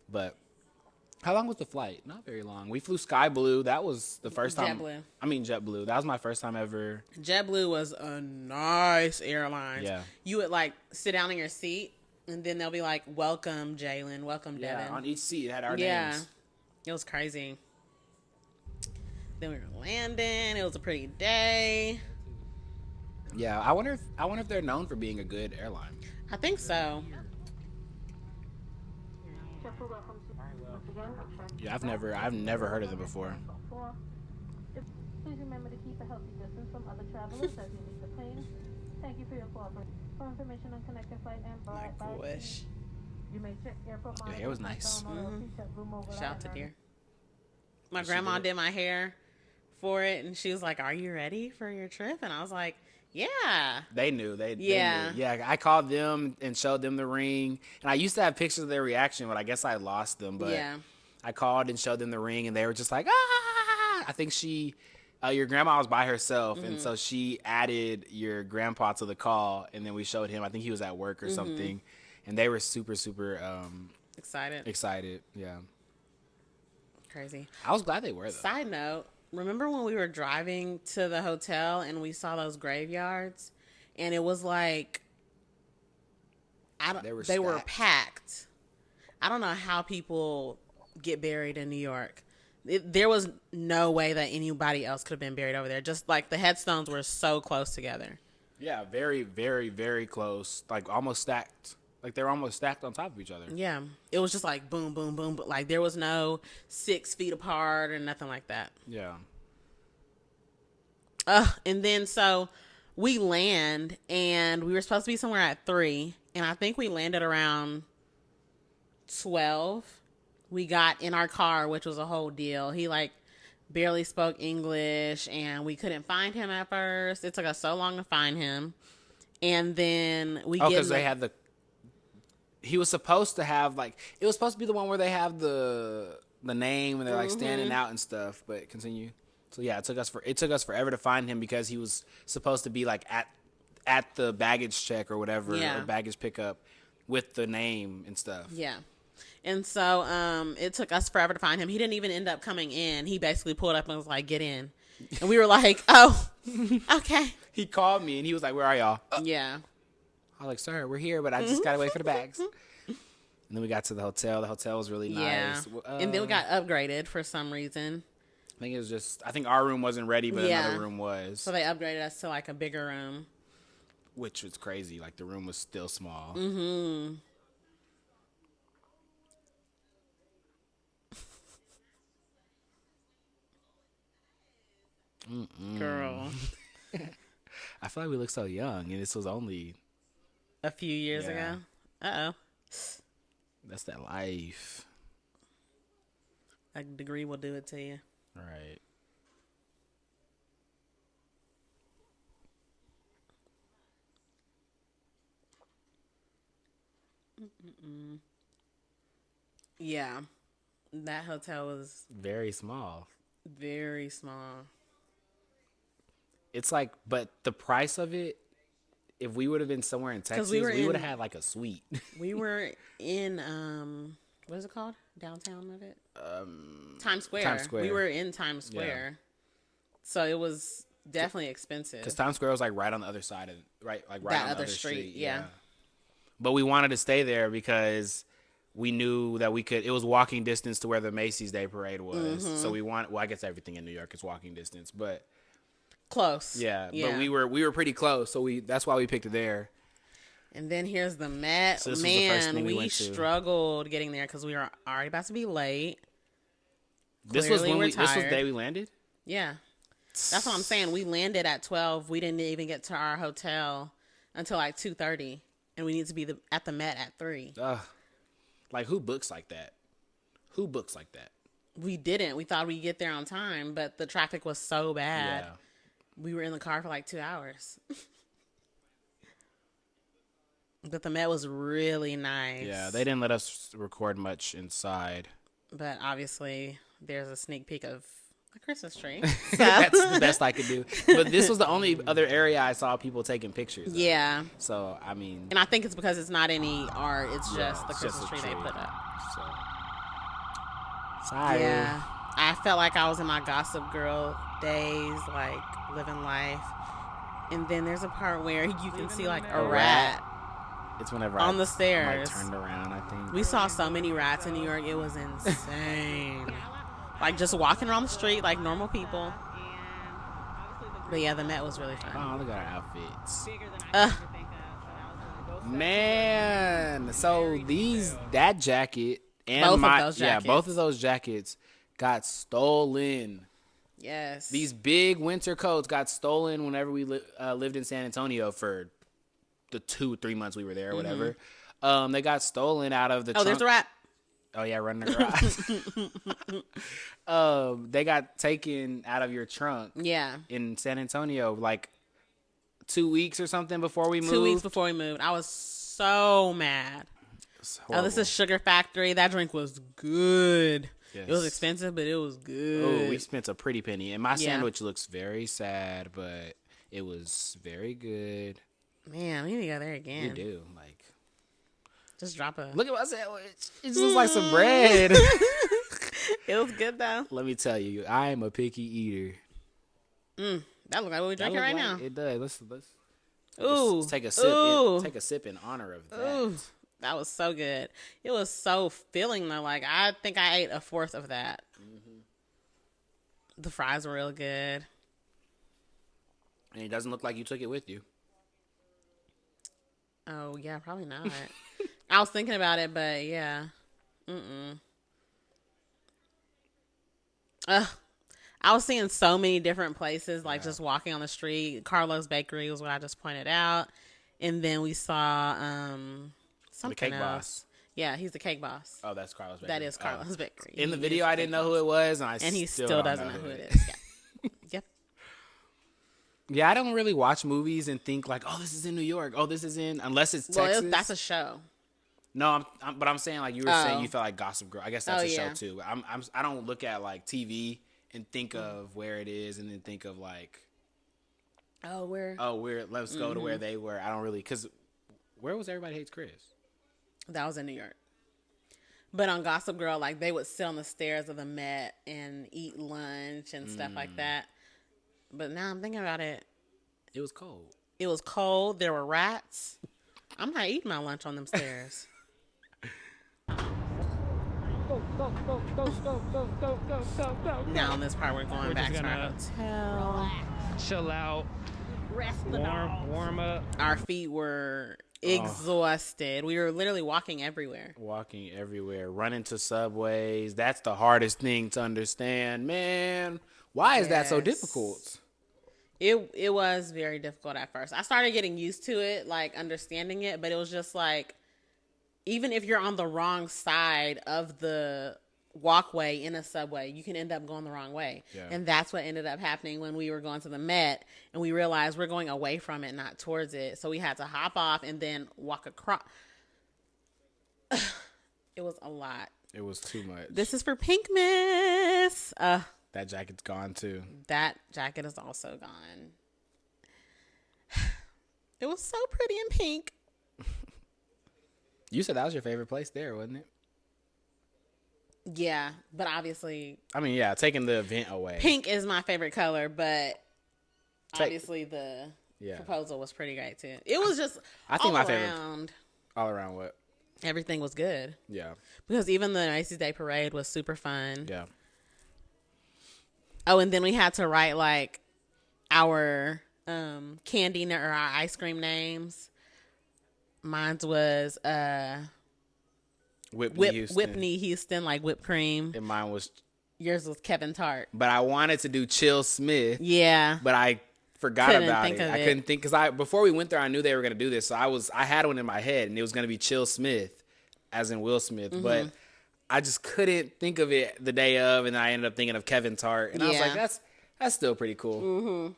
But how long was the flight? Not very long. We flew Sky Blue. That was the first time. JetBlue. That was my first time ever. JetBlue was a nice airline. Yeah. You would like sit down in your seat, and then they'll be like, welcome, Jaelyn. Welcome, Devon. Yeah, on each seat it had our names. Yeah. It was crazy. Then we were landing. It was a pretty day. Yeah, I wonder if they're known for being a good airline. I think so. Yeah, I've never heard of them before. Please remember to keep a healthy distance from other travelers as you leave the plane. Thank you for your cooperation. For information on connecting flight and Wish. you may check airport. Your hair was nice. Shout out to Dear. My grandma did my hair for it, and she was like, "Are you ready for your trip?" And I was like, "Yeah." They knew. They knew. Yeah. Yeah, I called them and showed them the ring. And I used to have pictures of their reaction, but I guess I lost them. But Yeah. I called and showed them the ring, and they were just like, ah! I think your grandma was by herself, and so she added your grandpa to the call, and then we showed him. I think he was at work or something. And they were super, super excited. Yeah. Crazy. I was glad they were, though. Side note, remember when we were driving to the hotel and we saw those graveyards, and it was like, they were packed. I don't know how people get buried in New York. There was no way that anybody else could have been buried over there. Just like the headstones were so close together. Yeah, very, very, very close. Like almost stacked. Like they were almost stacked on top of each other. Yeah. It was just like boom, boom, boom. But like there was no 6 feet apart or nothing like that. Yeah. And then so we land, and we were supposed to be somewhere at 3. And I think we landed around 12. We got in our car, which was a whole deal. He like barely spoke English, and we couldn't find him at first. It took us so long to find him. And then we because they had he was supposed to have it was supposed to be the one where they have the name and they're like standing out and stuff, but continue. So yeah, it took us forever to find him because he was supposed to be like at the baggage check or whatever, or baggage pickup with the name and stuff. Yeah. And so it took us forever to find him. He didn't even end up coming in. He basically pulled up and was like, "Get in." And we were like, oh, okay. He called me and he was like, "Where are y'all?" Yeah. I was like, "Sir, we're here, but I just gotta wait for the bags." And then we got to the hotel. The hotel was really nice. And then we got upgraded for some reason. I think it was just, I think our room wasn't ready, but another room was. So they upgraded us to like a bigger room. Which was crazy. Like the room was still small. Mm-hmm. Girl. I feel like we look so young, and this was only A few years ago. Uh-oh. That's that life. A degree will do it to you. Right. Yeah. That hotel was Very small. very small. It's like, but the price of it, if we would have been somewhere in Texas, we we were would in- have had like a suite. We were in what is it called? Downtown of it? Times Square. Times Square. We were in Times Square. So it was definitely expensive. Because Times Square was like right on the other side of, right on That the other other street, yeah. But we wanted to stay there because we knew that we could, it was walking distance to where the Macy's Day Parade was. Mm-hmm. So we well, I guess everything in New York is walking distance, but Close. yeah. But we were pretty close. So that's why we picked it there. And then here's the Met. So this was the first Man, thing we we went to. struggled getting there because we were already about to be late. This was Clearly when we're this was the tired. day we landed? Yeah. That's what I'm saying. We landed at 12. We didn't even get to our hotel until like 2:30. And we need to be at the Met at 3. Like who books like that? Who books like that? We didn't. We thought we'd get there on time, but the traffic was so bad. Yeah. We were in the car for like 2 hours. But the Met was really nice. Yeah, they didn't let us record much inside. But obviously, there's a sneak peek of a Christmas tree. That's the best I could do. But this was the only other area I saw people taking pictures of. Yeah. So, I mean. And I think it's because it's not any art. It's just the it's just Christmas a tree they put up. So. Sorry. Yeah. I felt like I was in my Gossip Girl days, like living life. And then there's a part where you can see like a rat. It's whenever On the I stairs. turned around, I think. We saw so many rats in New York. It was insane. Like just walking around the street like normal people. But yeah, the Met was really fun. Oh, look at our outfits. Man, so that jacket and Both of those jackets. both of those jackets got stolen. Yes. These big winter coats got stolen whenever we lived in San Antonio for the 2-3 months we were there or whatever. They got stolen out of the trunk. there's a rat. Oh, yeah, running the garage. They got taken out of your trunk Yeah. in San Antonio like 2 weeks or something before we moved. 2 weeks before we moved. I was so mad. Oh, this is Sugar Factory. That drink was good. Yes. It was expensive, but it was good. Oh, we spent a pretty penny. And my sandwich looks very sad, but it was very good. Man, we need to go there again. We do. Like, Just drop a... look at my sandwich. It just looks like some bread. It was good, though. Let me tell you, I am a picky eater. That looks like what we're That drinking look right like- now. It does. Let's Ooh. take a sip. Ooh. Take a sip in honor of that. Ooh. That was so good. It was so filling, though. Like, I think I ate a fourth of that. The fries were real good. And it doesn't look like you took it with you. Oh, yeah, probably not. I was thinking about it, but yeah. I was seeing so many different places, like just walking on the street. Carlos Bakery was what I just pointed out. And then we saw something Cake else. Boss. Yeah, he's the cake boss. Oh, that's Carlos Bakery. That is Carlos Bakery. In the He video, is I the didn't cake know who it was, and he still still don't doesn't know who it it is. Yeah. Yep. Yeah, I don't really watch movies and think like, oh, this is in New York. Oh, this is in, unless it's Texas. Well, that's a show. No, but I'm saying like you were saying you felt like Gossip Girl. I guess that's Oh, a show yeah. too. I don't look at like TV and think of where it is and then think of like, Oh, where? let's go to where they were. I don't really, because where was Everybody Hates Chris? That was in New York. But on Gossip Girl, like they would sit on the stairs of the Met and eat lunch and stuff like that. But now I'm thinking about it. It was cold. It was cold. There were rats. I'm not eating my lunch on them stairs. Now in this part, we're going back to our hotel. Chill out. Rest the dogs. Warm up. Our feet were exhausted. We were literally walking everywhere. Running to subways. That's the hardest thing to understand, man. Why is that so difficult? It was very difficult at first. I started getting used to it, like understanding it, but it was just like, even if you're on the wrong side of the walkway in a subway, you can end up going the wrong way. Yeah. And that's what ended up happening when we were going to the Met, and we realized we're going away from it, not towards it. So we had to hop off and then walk across. It was a lot. It was too much. This is for Pinkmas. That jacket's gone too. That jacket is also gone. It was so pretty in pink. You said that was your favorite place there, wasn't it? Yeah, but obviously... I mean, yeah, taking the event away. Pink is my favorite color, but obviously the proposal was pretty great, too. It was just I think my favorite... All around what? Everything was good. Yeah. Because even the Macy's Day Parade was super fun. Yeah. Oh, and then we had to write, like, our candy or our ice cream names. Mine was Whitney Houston, like whipped cream. And mine was... Yours was Kevin Tart. But I wanted to do Chill Smith. Yeah. But I forgot about it. I couldn't think, because before we went there, I knew they were going to do this. So I had one in my head, and it was going to be Chill Smith, as in Will Smith. Mm-hmm. But I just couldn't think of it the day of, and I ended up thinking of Kevin Tart. And I was like, that's still pretty cool. Mm-hmm.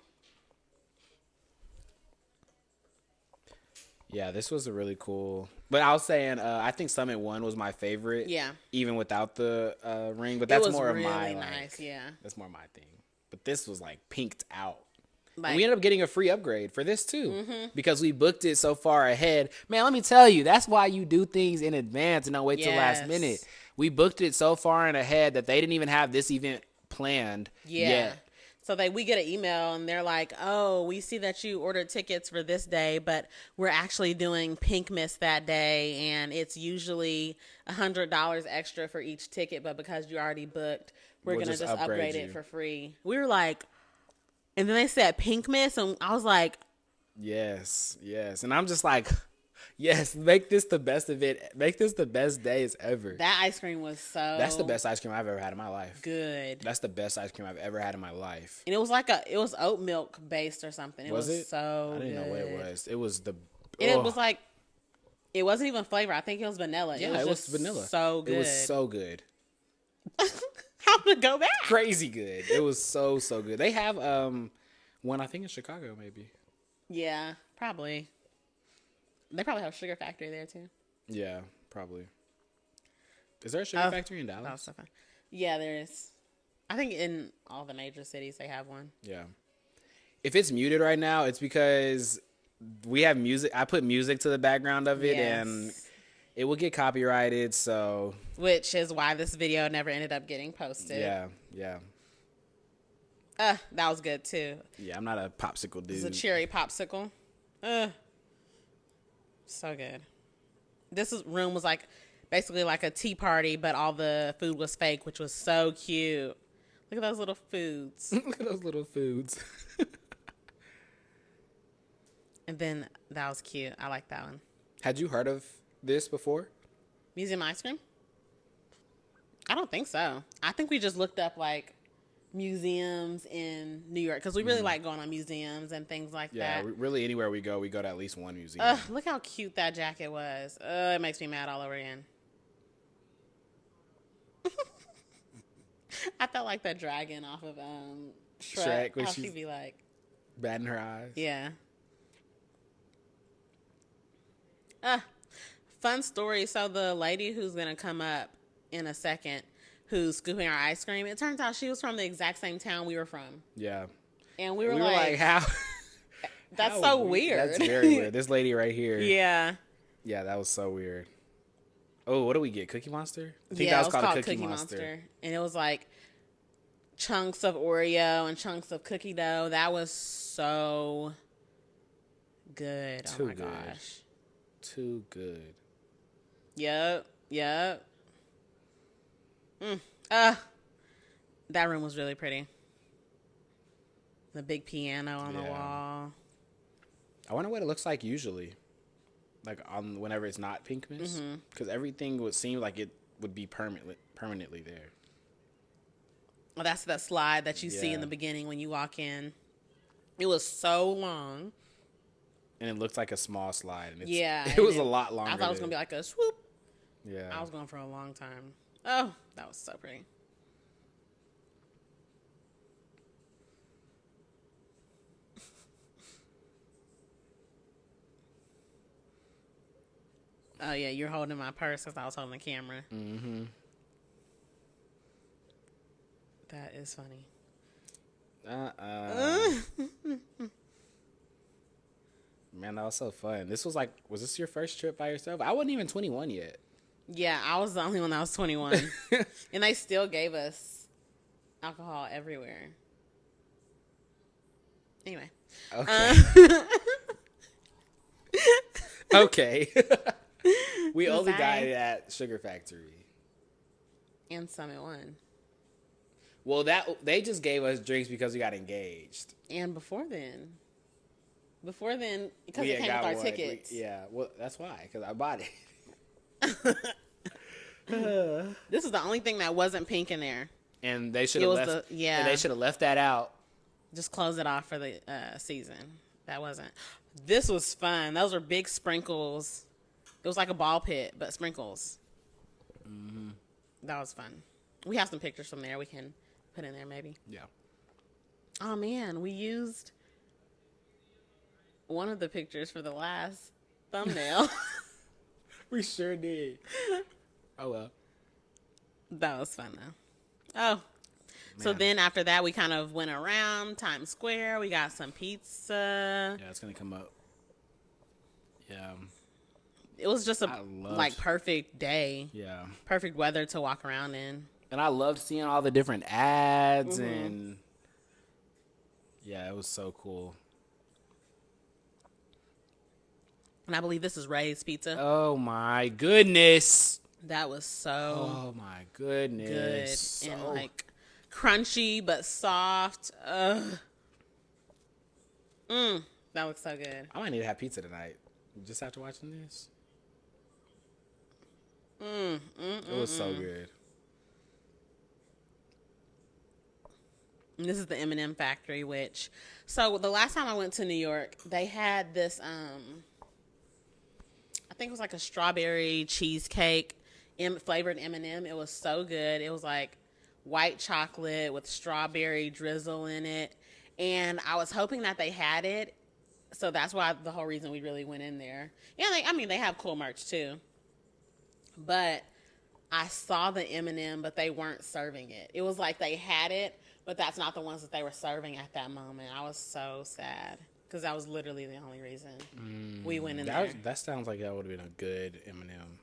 Yeah, this was a really cool. But I was saying, I think Summit 1 was my favorite. Yeah. Even without the ring. But that's more really of my nice, that's more my thing. But this was like pinked out. And we ended up getting a free upgrade for this too. Because we booked it so far ahead. Man, let me tell you, that's why you do things in advance and don't wait till last minute. We booked it so far in ahead that they didn't even have this event planned yet. So we get an email and they're like, oh, we see that you ordered tickets for this day, but we're actually doing Pinkmas that day, and it's usually $100 extra for each ticket, but because you already booked, we're going to just upgrade it for free. We were like, and then they said Pinkmas, and I was like, yes. And I'm just like, yes, make this the best event. Make this the best days ever. That ice cream was That's the best ice cream I've ever had in my life. Good. That's the best ice cream I've ever had in my life. And it was it was oat milk based or something. It was so good. I didn't know what it was. It was and it was like, it wasn't even flavor. I think it was vanilla. Yeah, it was vanilla. So good. It was so good. I'm going to go back. Crazy good. It was so good. They have one, I think, in Chicago, maybe. Yeah, probably. They probably have a sugar factory there, too. Yeah, probably. Is there a sugar factory in Dallas? That was so fun. Yeah, there is. I think in all the major cities they have one. Yeah. If it's muted right now, it's because we have music. I put music to the background of it, and it will get copyrighted, so... Which is why this video never ended up getting posted. Yeah. That was good, too. Yeah, I'm not a popsicle dude. It's a cherry popsicle. So good. This room was basically like a tea party, but all the food was fake, which was so cute. Look at those little foods. Look at those little foods. And then that was cute. I like that one. Had you heard of this before? Museum ice cream? I don't think so. I think we just looked up museums in New York because we really like going on museums and things like that. Yeah, really anywhere we go to at least one museum. Look how cute that jacket was. It makes me mad all over again. I felt like that dragon off of Shrek how she'd be like batting her eyes. Yeah. Fun story. So the lady who's gonna come up in a second, who's scooping our ice cream, it turns out she was from the exact same town we were from. Yeah. And we were like, how? That's so weird. That's very weird. This lady right here. Yeah. Yeah, that was so weird. Oh, what do we get? Cookie Monster? I think that was called Cookie Monster. And it was chunks of Oreo and chunks of cookie dough. That was so good. Too Oh my good. gosh. Too good. Yep. That room was really pretty. The big piano on the wall. I wonder what it looks like usually, like on whenever it's not pinkmas, because everything would seem like it would be permanently there. Well, that's that slide that you see in the beginning when you walk in. It was so long. And it looked like a small slide. And It was a lot longer. I thought it was going to be like a swoop. Yeah. I was going for a long time. Oh, that was so pretty. Oh, yeah, you're holding my purse because I was holding the camera. Mm-hmm. That is funny. Man, that was so fun. This was was this your first trip by yourself? I wasn't even 21 yet. Yeah, I was the only one that was 21. And they still gave us alcohol everywhere. Anyway. Okay. Okay. We only got it at Sugar Factory. And Summit One. Well, they just gave us drinks because we got engaged. And before then, because We it had came with got our one. tickets. Well, that's why, because I bought it. This is the only thing that wasn't pink in there. And they should have left. And they should have left that out. Just close it off for the season. That wasn't. This was fun. Those were big sprinkles. It was like a ball pit, but sprinkles. Mm-hmm. That was fun. We have some pictures from there we can put in there maybe. Yeah. Oh, man. We used one of the pictures for the last thumbnail. We sure did. Oh, well. That was fun, though. Oh. So then after that, we kind of went around Times Square. We got some pizza. Yeah, it's going to come up. Yeah. It was just a perfect day. Yeah. Perfect weather to walk around in. And I loved seeing all the different ads and yeah, it was so cool. And I believe this is Ray's Pizza. Oh my goodness. That was so Oh my goodness. good and like crunchy but soft. That looks so good. I might need to have pizza tonight. Just after watching this. It was so good. And this is the M&M factory, so the last time I went to New York, they had this, I think it was like a strawberry cheesecake flavored M&M. It was so good. It was like white chocolate with strawberry drizzle in it. And I was hoping that they had it. So that's why the whole reason we really went in there. Yeah, they have cool merch too. But I saw the M&M, but they weren't serving it. It was like they had it, but that's not the ones that they were serving at that moment. I was so sad because that was literally the only reason we went in there. That sounds like that would have been a good M&M.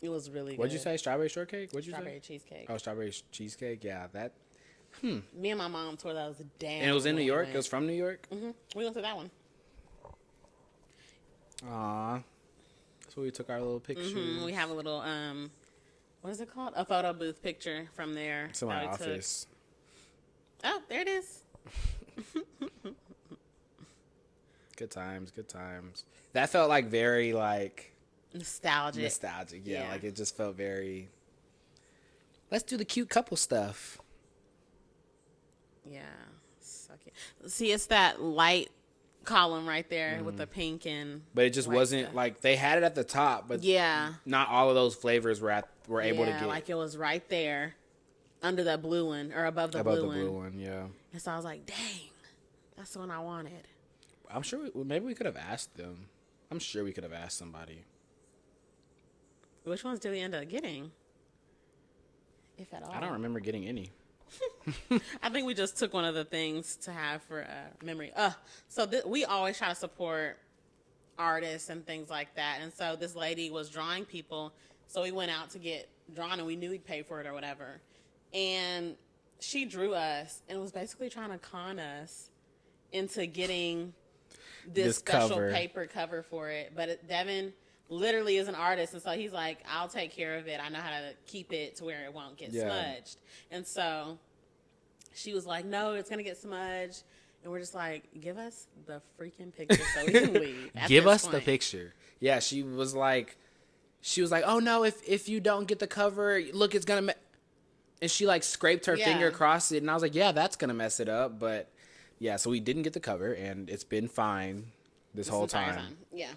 It was really good. What'd you say? Strawberry shortcake? What'd you Strawberry say? cheesecake. Oh, strawberry cheesecake. Yeah, that. Me and my mom tore those down. And it was in New York? It was from New York? Mm-hmm. We went to that one. Aw. That's where we took our little pictures. Mm-hmm. We have a little, what is it called? A photo booth picture from there. It's in my office. Oh, there it is. Good times, good times. That felt like very Nostalgic, yeah. Like it just felt very, let's do the cute couple stuff. Yeah. So cute. See, it's that light column right there with the pink and but it just wasn't stuff. Like they had it at the top, but not all of those flavors were able to get. Like it was right there under that blue one or above the blue one. Yeah. And so I was like, dang, that's the one I wanted. I'm sure maybe we could have asked them. I'm sure we could have asked somebody. Which ones did we end up getting? If at all. I don't remember getting any. I think we just took one of the things to have for memory. So we always try to support artists and things like that. And so this lady was drawing people. So we went out to get drawn and we knew we'd pay for it or whatever. And she drew us and was basically trying to con us into getting this special cover. paper cover for it. But Devon literally is an artist, and so he's like, I'll take care of it. I know how to keep it to where it won't get smudged. And so she was like, no, it's going to get smudged. And we're just like, give us the freaking picture so we can leave. Give us the picture. Yeah, she was like, oh no, if you don't get the cover, look, it's going to and she like scraped her finger across it, and I was like, yeah, that's going to mess it up. But yeah, so we didn't get the cover, and it's been fine this whole time. Yeah.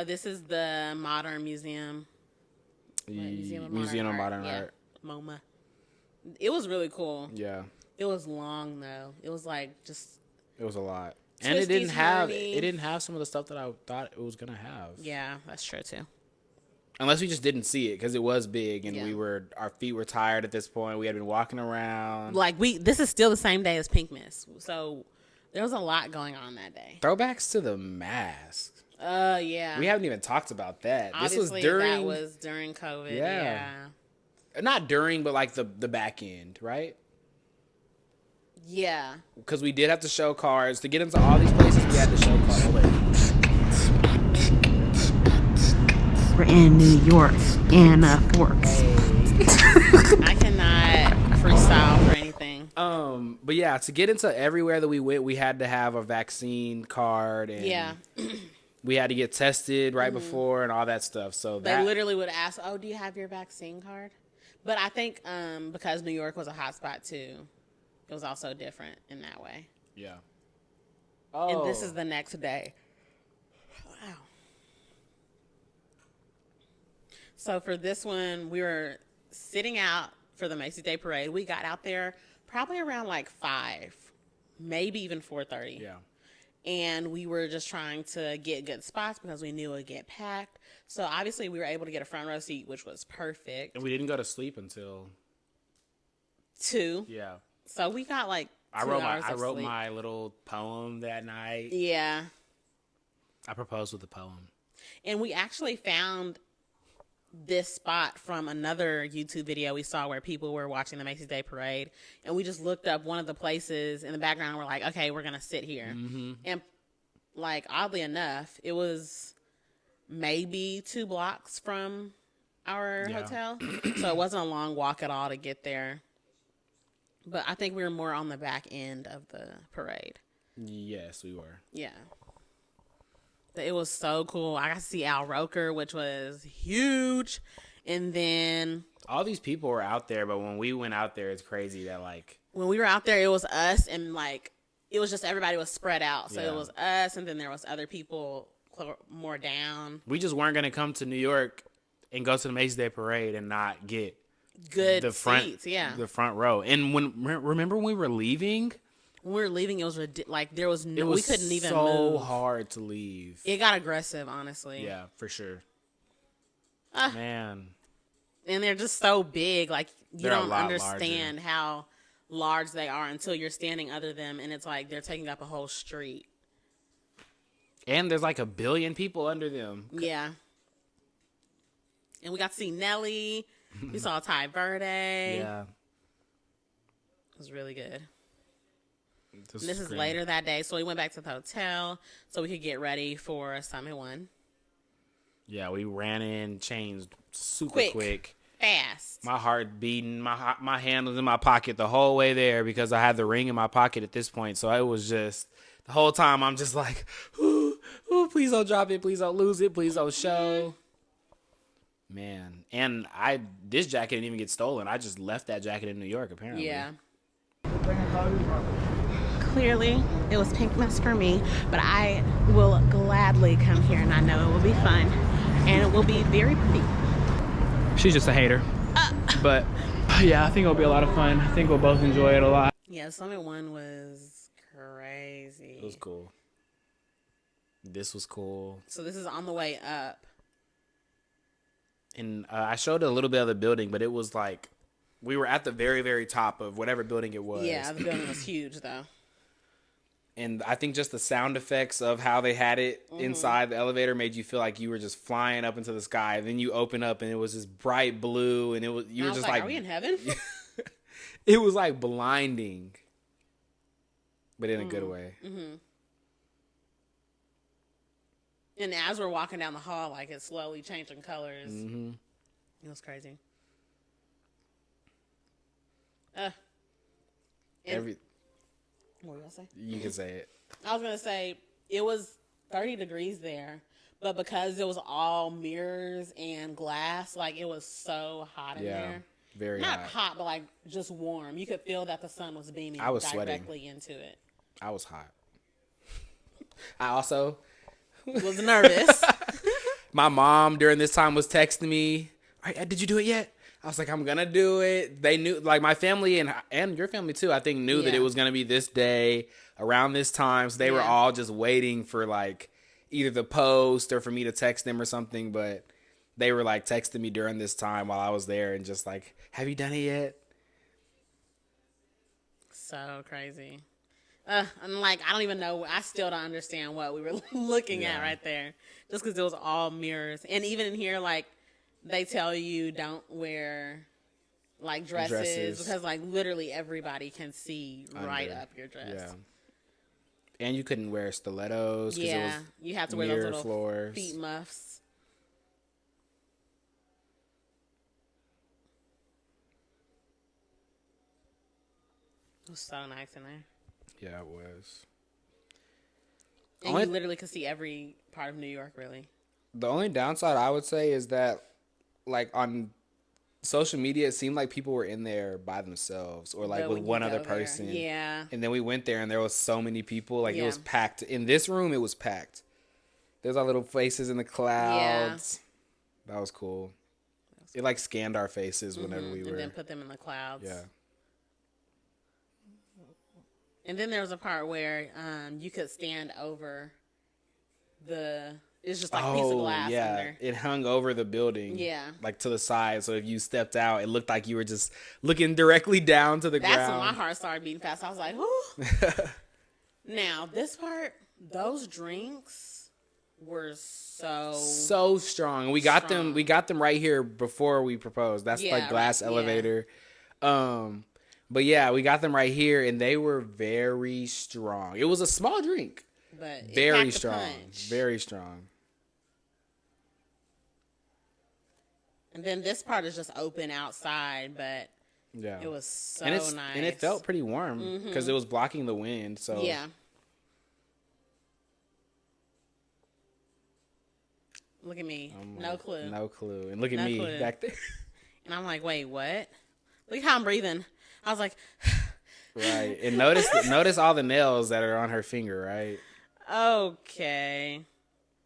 This is the Modern Museum. Museum of Modern Art. MoMA. It was really cool. Yeah. It was long though. It was like just. It was a lot, and it didn't have some of the stuff that I thought it was gonna have. Yeah, that's true too. Unless we just didn't see it because it was big, and our feet were tired at this point. We had been walking around. Like this is still the same day as pinkmas, so there was a lot going on that day. Throwbacks to the mask. Yeah. We haven't even talked about that. Obviously, that was during COVID. Yeah. Not during, but like the back end, right? Yeah. Because we did have to show cards. To get into all these places, we had to show cards. We're in New York in Forks. I cannot freestyle for anything. But yeah, to get into everywhere that we went, we had to have a vaccine card, and we had to get tested right before and all that stuff. So they literally would ask, "Oh, do you have your vaccine card?" But I think because New York was a hot spot too, it was also different in that way. Yeah. And this is the next day. Wow. So for this one, we were sitting out for the Macy's Day Parade. We got out there probably around like 5, maybe even 4:30. Yeah. And we were just trying to get good spots because we knew it would get packed. So obviously we were able to get a front row seat, which was perfect. And we didn't go to sleep until 2. Yeah. So we got like 2 hours of I wrote sleep. my little poem that night. Yeah. I proposed with a poem. And we actually found this spot from another YouTube video we saw where people were watching the Macy's Day Parade, and we just looked up one of the places in the background, and we're like, okay, we're gonna sit here. And like, oddly enough, it was maybe 2 blocks from our hotel, so it wasn't a long walk at all to get there. But I think we were more on the back end of the parade. Yes, we were. Yeah. It was so cool. I got to see Al Roker, which was huge. And then all these people were out there, but when we went out there, it's crazy that like when we were out there, it was us, and like it was just everybody was spread out. So it was us, and then there was other people more down. We just weren't gonna come to New York and go to the Macy's Day Parade and not get good the front seats. The front row. And remember when we were leaving. When we were leaving, it was like there was no. We couldn't even move. It was so move. hard to leave. It got aggressive, honestly. Yeah, for sure. Man. And they're just so big. Like you don't understand larger. how large they are until you're standing under them, and it's like they're taking up a whole street. And there's like 1 billion people under them. Yeah. And we got to see Nelly. We saw Ty Verde. Yeah. It was really good. This is later that day, so we went back to the hotel so we could get ready for Summit 1. Yeah, we ran in, changed super quick. Fast. My heart beating, my hand was in my pocket the whole way there because I had the ring in my pocket at this point. So it was just, the whole time I'm just like, ooh, please don't drop it, please don't lose it, please don't show. Man, and this jacket didn't even get stolen. I just left that jacket in New York, apparently. Yeah. Clearly, it was pinkmas for me, but I will gladly come here, and I know it will be fun, and it will be very pretty. She's just a hater. But, yeah, I think it'll be a lot of fun. I think we'll both enjoy it a lot. Yeah, Summit 1 was crazy. It was cool. This was cool. So this is on the way up. And I showed a little bit of the building, but it was like, we were at the very, very top of whatever building it was. Yeah, the building was huge, though. And I think just the sound effects of how they had it inside the elevator made you feel like you were just flying up into the sky. And then you open up and it was this bright blue, and you were just like, are we in heaven? It was like blinding, but in a good way. Mm-hmm. And as we're walking down the hall, like it's slowly changing colors. Mm-hmm. It was crazy. What were you gonna say? You can say it. I was gonna say it was 30 degrees there, but because it was all mirrors and glass, like it was so hot in there. Very Not hot. hot, but like just warm. You could feel that the sun was beaming I was directly into it. I was hot. I also Was nervous. my mom during this time was texting me, "All right, did you do it yet?" I was like, "I'm gonna do it." They knew, like my family and your family too, I think knew that it was gonna be this day around this time. So they were all just waiting for like either the post or for me to text them or something. But they were like texting me during this time while I was there and just like, "Have you done it yet?" So crazy. I'm like, I don't even know. I still don't understand what we were looking at right there. Just because it was all mirrors. And even in here, like, they tell you don't wear, like, dresses. Because, like, literally everybody can see right up your dress. Yeah. And you couldn't wear stilettos. Yeah. It was you have to wear those little floors. feet muffs. It was so nice in there. Yeah, it was. And you literally could see every part of New York, really. The only downside I would say is that, like, on social media, it seemed like people were in there by themselves or, like, with one other person. Yeah. And then we went there, and there was so many people. Like, it was packed. In this room, it was packed. There's our little faces in the clouds. Yeah. That was cool. It, like, scanned our faces whenever we were. And then put them in the clouds. Yeah. And then there was a part where you could stand over it's just like a piece of glass in there. It hung over the building. Yeah. Like to the side. So if you stepped out, it looked like you were just looking directly down to the ground. That's when my heart started beating fast. I was like, whoo. Now, this part, those drinks were so strong. We got them right here before we proposed. That's like glass elevator. But yeah, we got them right here, and they were very strong. It was a small drink, but very strong, very strong. And then this part is just open outside, but it was so nice, and it felt pretty warm because it was blocking the wind. So yeah. Look at me, no clue, and look at me back there. And I'm like, wait, what? Look how I'm breathing. I was like, right. And notice all the nails that are on her finger, right? Okay.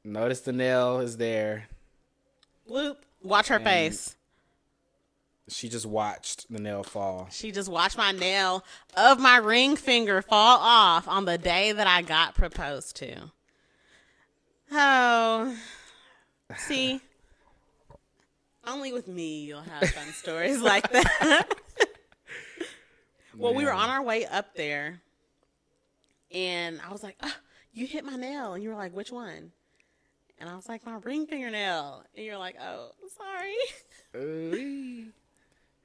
Notice the nail is there. Bloop. Watch her face. She just watched the nail fall. She just watched my nail of my ring finger fall off on the day that I got proposed to. Oh. See? Only with me you'll have fun stories like that. Well, we were on our way up there, and I was like, oh, you hit my nail. And you were like, which one? And I was like, my ring fingernail. And you're like, oh, sorry. And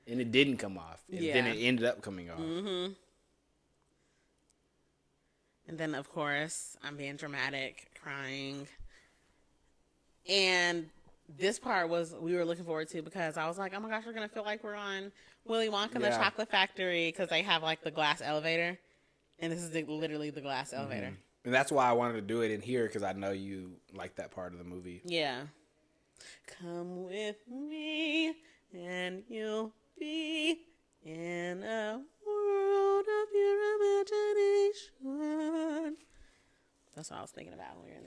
it didn't come off. And then it ended up coming off. Mm-hmm. And then, of course, I'm being dramatic, crying. And this part we were looking forward to because I was like, oh my gosh, we're going to feel like we're on Willy Wonka and the Chocolate Factory because they have like the glass elevator. And this is literally the glass elevator. And that's why I wanted to do it in here because I know you like that part of the movie. Yeah. Come with me and you'll be in a world of your imagination. That's what I was thinking about when we were in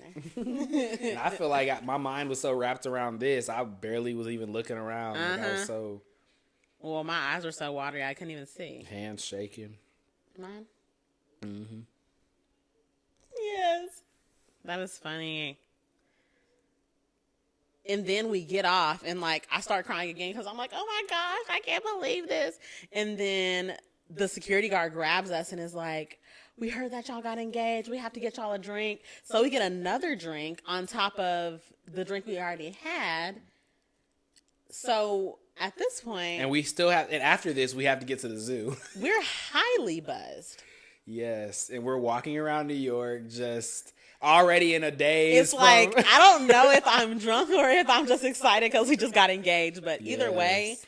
there. And I feel like my mind was so wrapped around this, I barely was even looking around. Like I was so... Well, my eyes were so watery, I couldn't even see. Hands shaking. Mine? Mm-hmm. Yes. That was funny. And then we get off, and, like, I start crying again because I'm like, oh, my gosh, I can't believe this. And then the security guard grabs us and is like, we heard that y'all got engaged. We have to get y'all a drink. So we get another drink on top of the drink we already had. So At this point, And we still have, and after this, we have to get to the zoo. we're highly buzzed. Yes, and we're walking around New York just already in a daze. It's like, I don't know if I'm drunk or if I'm just excited because we just got engaged. But either way, Yes.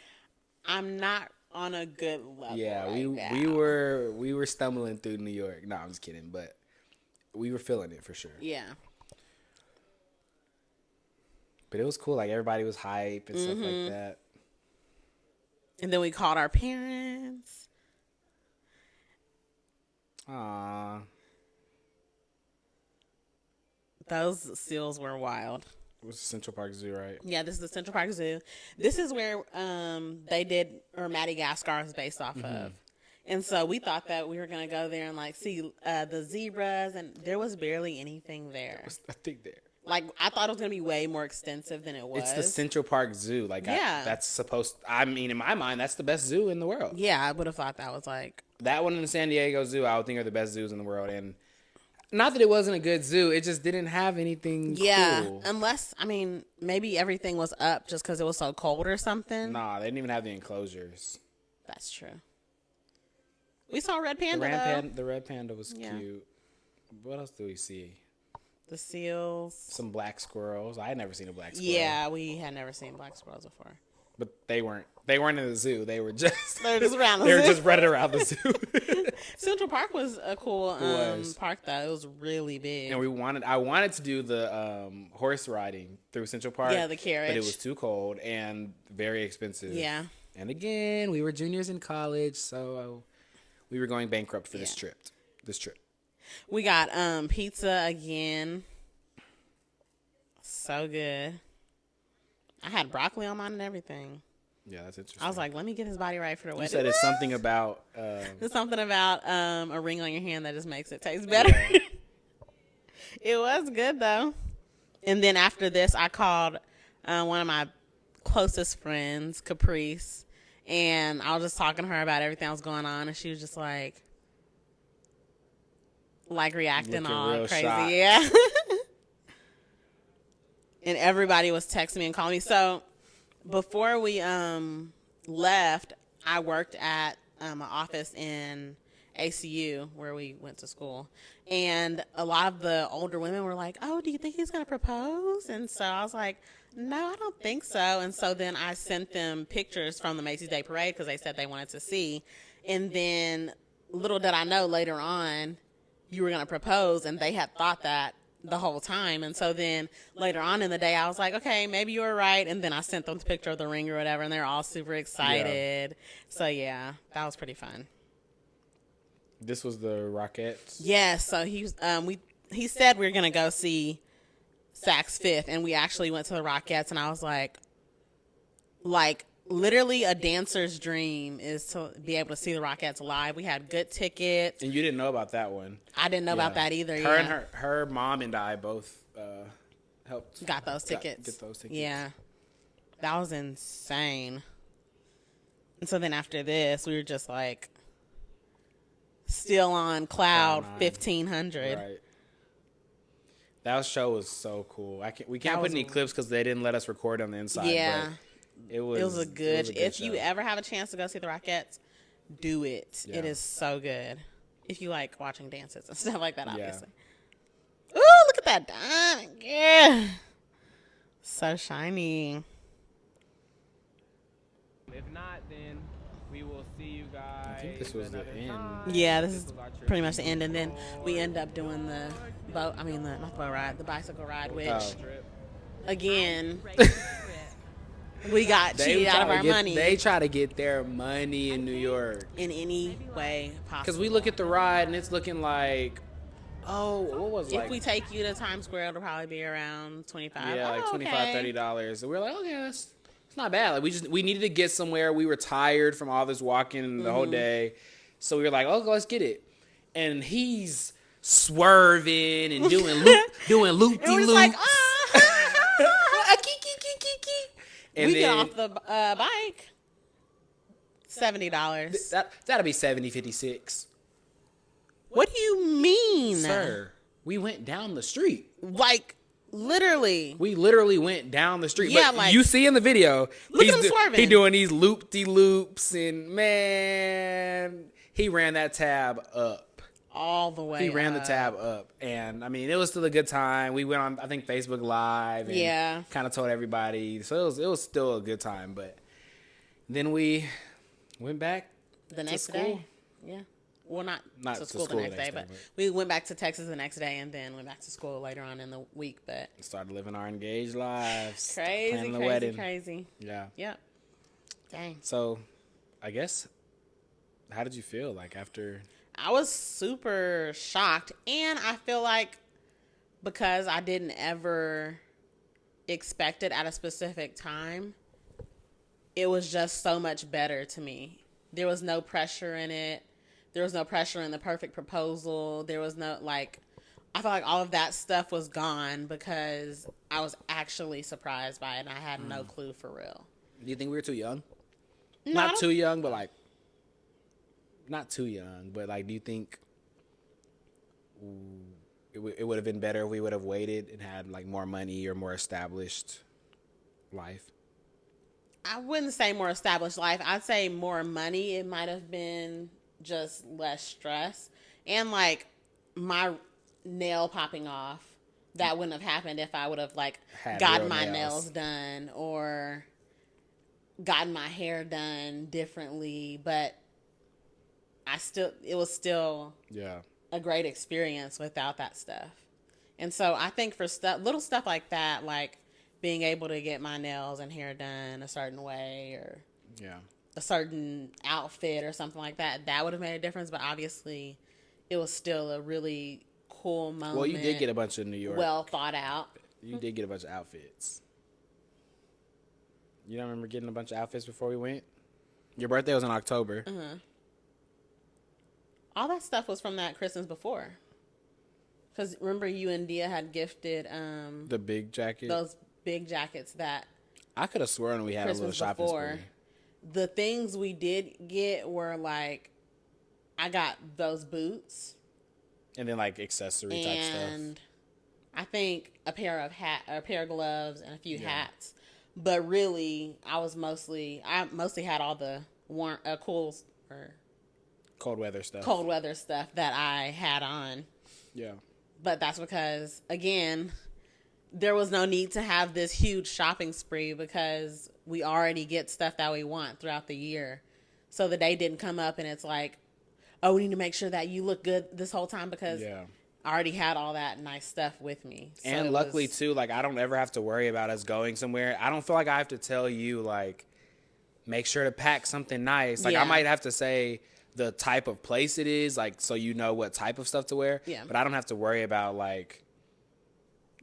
I'm not on a good level. Yeah, right now. we were stumbling through New York. No, I'm just kidding, but we were feeling it for sure. Yeah. But it was cool. Like, everybody was hype and stuff like that. And then we called our parents. Aww. Those seals were wild. It was Central Park Zoo, right? Yeah, this is the Central Park Zoo. This is where they did, or Madagascar is based off of. And so we thought that we were going to go there and like see the zebras, and there was barely anything there. I think there. Like, I thought it was going to be way more extensive than it was. It's the Central Park Zoo. Like, Yeah. that's supposed. I mean, in my mind, that's the best zoo in the world. Yeah, I would have thought that was like... That one and the San Diego Zoo, I would think, are the best zoos in the world. And not that it wasn't a good zoo, it just didn't have anything Yeah, cool. unless, I mean, maybe everything was up just because it was so cold or something. Nah, they didn't even have the enclosures. That's true. We saw Red Panda, The red panda was Yeah. cute. What else do we see? the seals. Some black squirrels. I had never seen a black squirrel. Yeah, we had never seen black squirrels before. But they weren't in the zoo. They were just They were just around the they were zoo. just running around the zoo. Central Park was a cool was. park, though. It was really big. And I wanted to do the horse riding through Central Park. Yeah, the carriage. But it was too cold and very expensive. Yeah. And again, we were juniors in college, so we were going bankrupt for this trip. We got pizza again. So good. I had broccoli on mine and everything. Yeah, that's interesting. I was like, let me get his body right for the you wedding. said it's something about. There's something about a ring on your hand that just makes it taste better. It was good, though. And then after this, I called one of my closest friends, Caprice, and I was just talking to her about everything that was going on, and she was just like reacting Looking all real crazy. shocked. Yeah. And everybody was texting me and calling me. So before we left, I worked at an office in ACU where we went to school. And a lot of the older women were like, oh, do you think he's going to propose? And so I was like, no, I don't think so. And so then I sent them pictures from the Macy's Day Parade because they said they wanted to see. And then little did I know later on you were going to propose, and they had thought that the whole time. And so then later on in the day, I was like, okay, maybe you were right. And then I sent them the picture of the ring or whatever, and they're all super excited. So yeah, that was pretty fun. This was the Rockettes. Yeah, so he said we were gonna go see Saks Fifth, and we actually went to the Rockettes, and I was like literally a dancer's dream is to be able to see the Rockettes live. We had good tickets. And you didn't know about that one. I didn't know about that either. Her and her mom and I both helped. Got those tickets. Get those tickets. Yeah, that was insane. And so then after this, we were just like still on cloud 1500. Right. That show was so cool. We can't That put was any clips because they didn't let us record on the inside. Yeah. But it was a good. If you show. ever have a chance to go see the Rockettes, do it. Yeah. It is so good. If you like watching dances and stuff like that, obviously. Ooh, look at that diamond. Yeah. So shiny. If not, then we will see you guys. I think this was the another end. time. Yeah, this is was our trip pretty much to the end. And then New we York. end up doing the boat. I mean, not the boat ride, the bicycle ride, which, Oh. again, we got cheated out of our money They try to get their money in New York. in any way possible. Because we look at the ride and it's looking like, what was it? If we take you to Times Square, it'll probably be around $25. Yeah, like Oh, $25, okay. $30. And we're like, okay, it's not bad. Like we needed to get somewhere. We were tired from all this walking the whole day. So we were like, oh, let's get it. And he's swerving and doing loop-de-loops. And we're just like, And we then get off the bike. $70. that'll be 70, 56. What do you mean? Sir, we went down the street. Like, Literally. We literally went down the street. Yeah, but like, you see in the video, look at him swerving. He doing these loop-de-loops, and man, he ran that tab up. All the way He ran the tab up. And, I mean, it was still a good time. We went on, I think, Facebook Live. And kind of told everybody. So it was still a good time. But then we went back the next to school. day. Yeah. Well, not to school the next day, but we went back to Texas the next day and then went back to school later on in the week. But started living our engaged lives. Crazy. Yeah. Yep. Dang. So, I guess, how did you feel like after? I was super shocked, and I feel like because I didn't ever expect it at a specific time, it was just so much better to me. There was no pressure in it. There was no pressure in the perfect proposal. There was no, like, I feel like all of that stuff was gone because I was actually surprised by it and I had no clue for real. Do you think we were too young? No, Not too young, but like, not too young, but like, do you think it would have been better if we would have waited and had like more money or more established life? I wouldn't say more established life. I'd say more money. It might have been just less stress. And like my nail popping off, that wouldn't have happened if I would have like gotten my nails done or gotten my hair done differently. But it was still a great experience without that stuff. And so I think for little stuff like that, like being able to get my nails and hair done a certain way or a certain outfit or something like that, that would have made a difference. But obviously it was still a really cool moment. Well, you did get a bunch of New York. Well thought out. You did get a bunch of outfits. You don't remember getting a bunch of outfits before we went? Your birthday was in October. Uh-huh. All that stuff was from that Christmas before. Because remember you and Dia had gifted the big jacket? Those big jackets that I could have sworn we had Christmas a little shopping spree. The things we did get were like, I got those boots. And then like accessory type stuff. And I think a pair of gloves and a few hats. But really, I mostly had all the cold weather stuff that I had on. Yeah. But that's because, again, there was no need to have this huge shopping spree because we already get stuff that we want throughout the year. So the day didn't come up and it's like, oh, we need to make sure that you look good this whole time because I already had all that nice stuff with me. So and luckily, too, like, I don't ever have to worry about us going somewhere. I don't feel like I have to tell you, like, make sure to pack something nice. Like, I might have to say the type of place it is, like, so you know what type of stuff to wear. Yeah. But I don't have to worry about, like,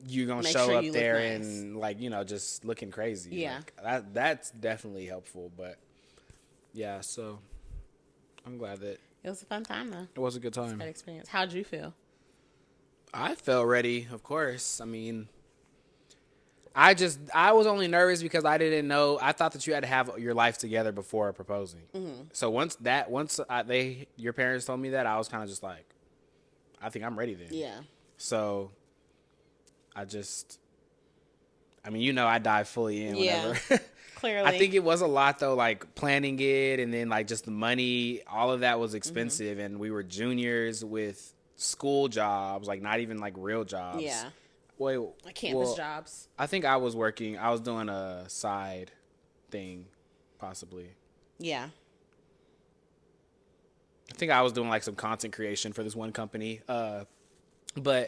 you're going to show up there and, like, you know, just looking crazy. Yeah. Like, that's definitely helpful. But, yeah, so I'm glad that. It was a fun time, though. It was a good time. It was a good experience. How'd you feel? I felt ready, of course. I mean, I was only nervous because I didn't know. I thought that you had to have your life together before proposing. Mm-hmm. So once your parents told me that, I was kind of just like, I think I'm ready then. Yeah. So I mean, you know, I dive fully in whenever. Clearly. I think it was a lot though, like planning it and then like just the money, all of that was expensive. Mm-hmm. And we were juniors with school jobs, like not even like real jobs. Yeah. Like campus jobs. I think I was doing a side thing, possibly. Yeah. I think I was doing like some content creation for this one company. So that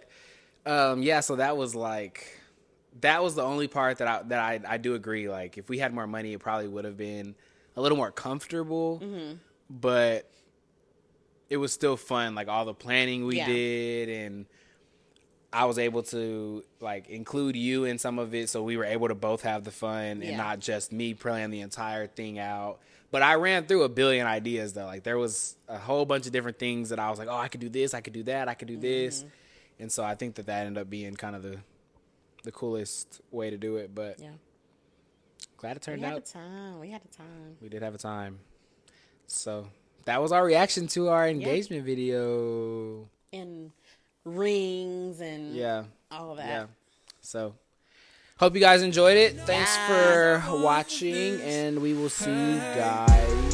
was the only part that I do agree. Like if we had more money, it probably would have been a little more comfortable, but it was still fun. Like all the planning we did, and I was able to like include you in some of it, so we were able to both have the fun and not just me planning the entire thing out. But I ran through a billion ideas though. Like there was a whole bunch of different things that I was like, oh, I could do this, I could do that, I could do this. And so I think that ended up being kind of the coolest way to do it. But glad it turned out. We had a time. We did have a time. So that was our reaction to our engagement video. And rings and all of that. Yeah. So, hope you guys enjoyed it. Thanks for watching, and we will see you guys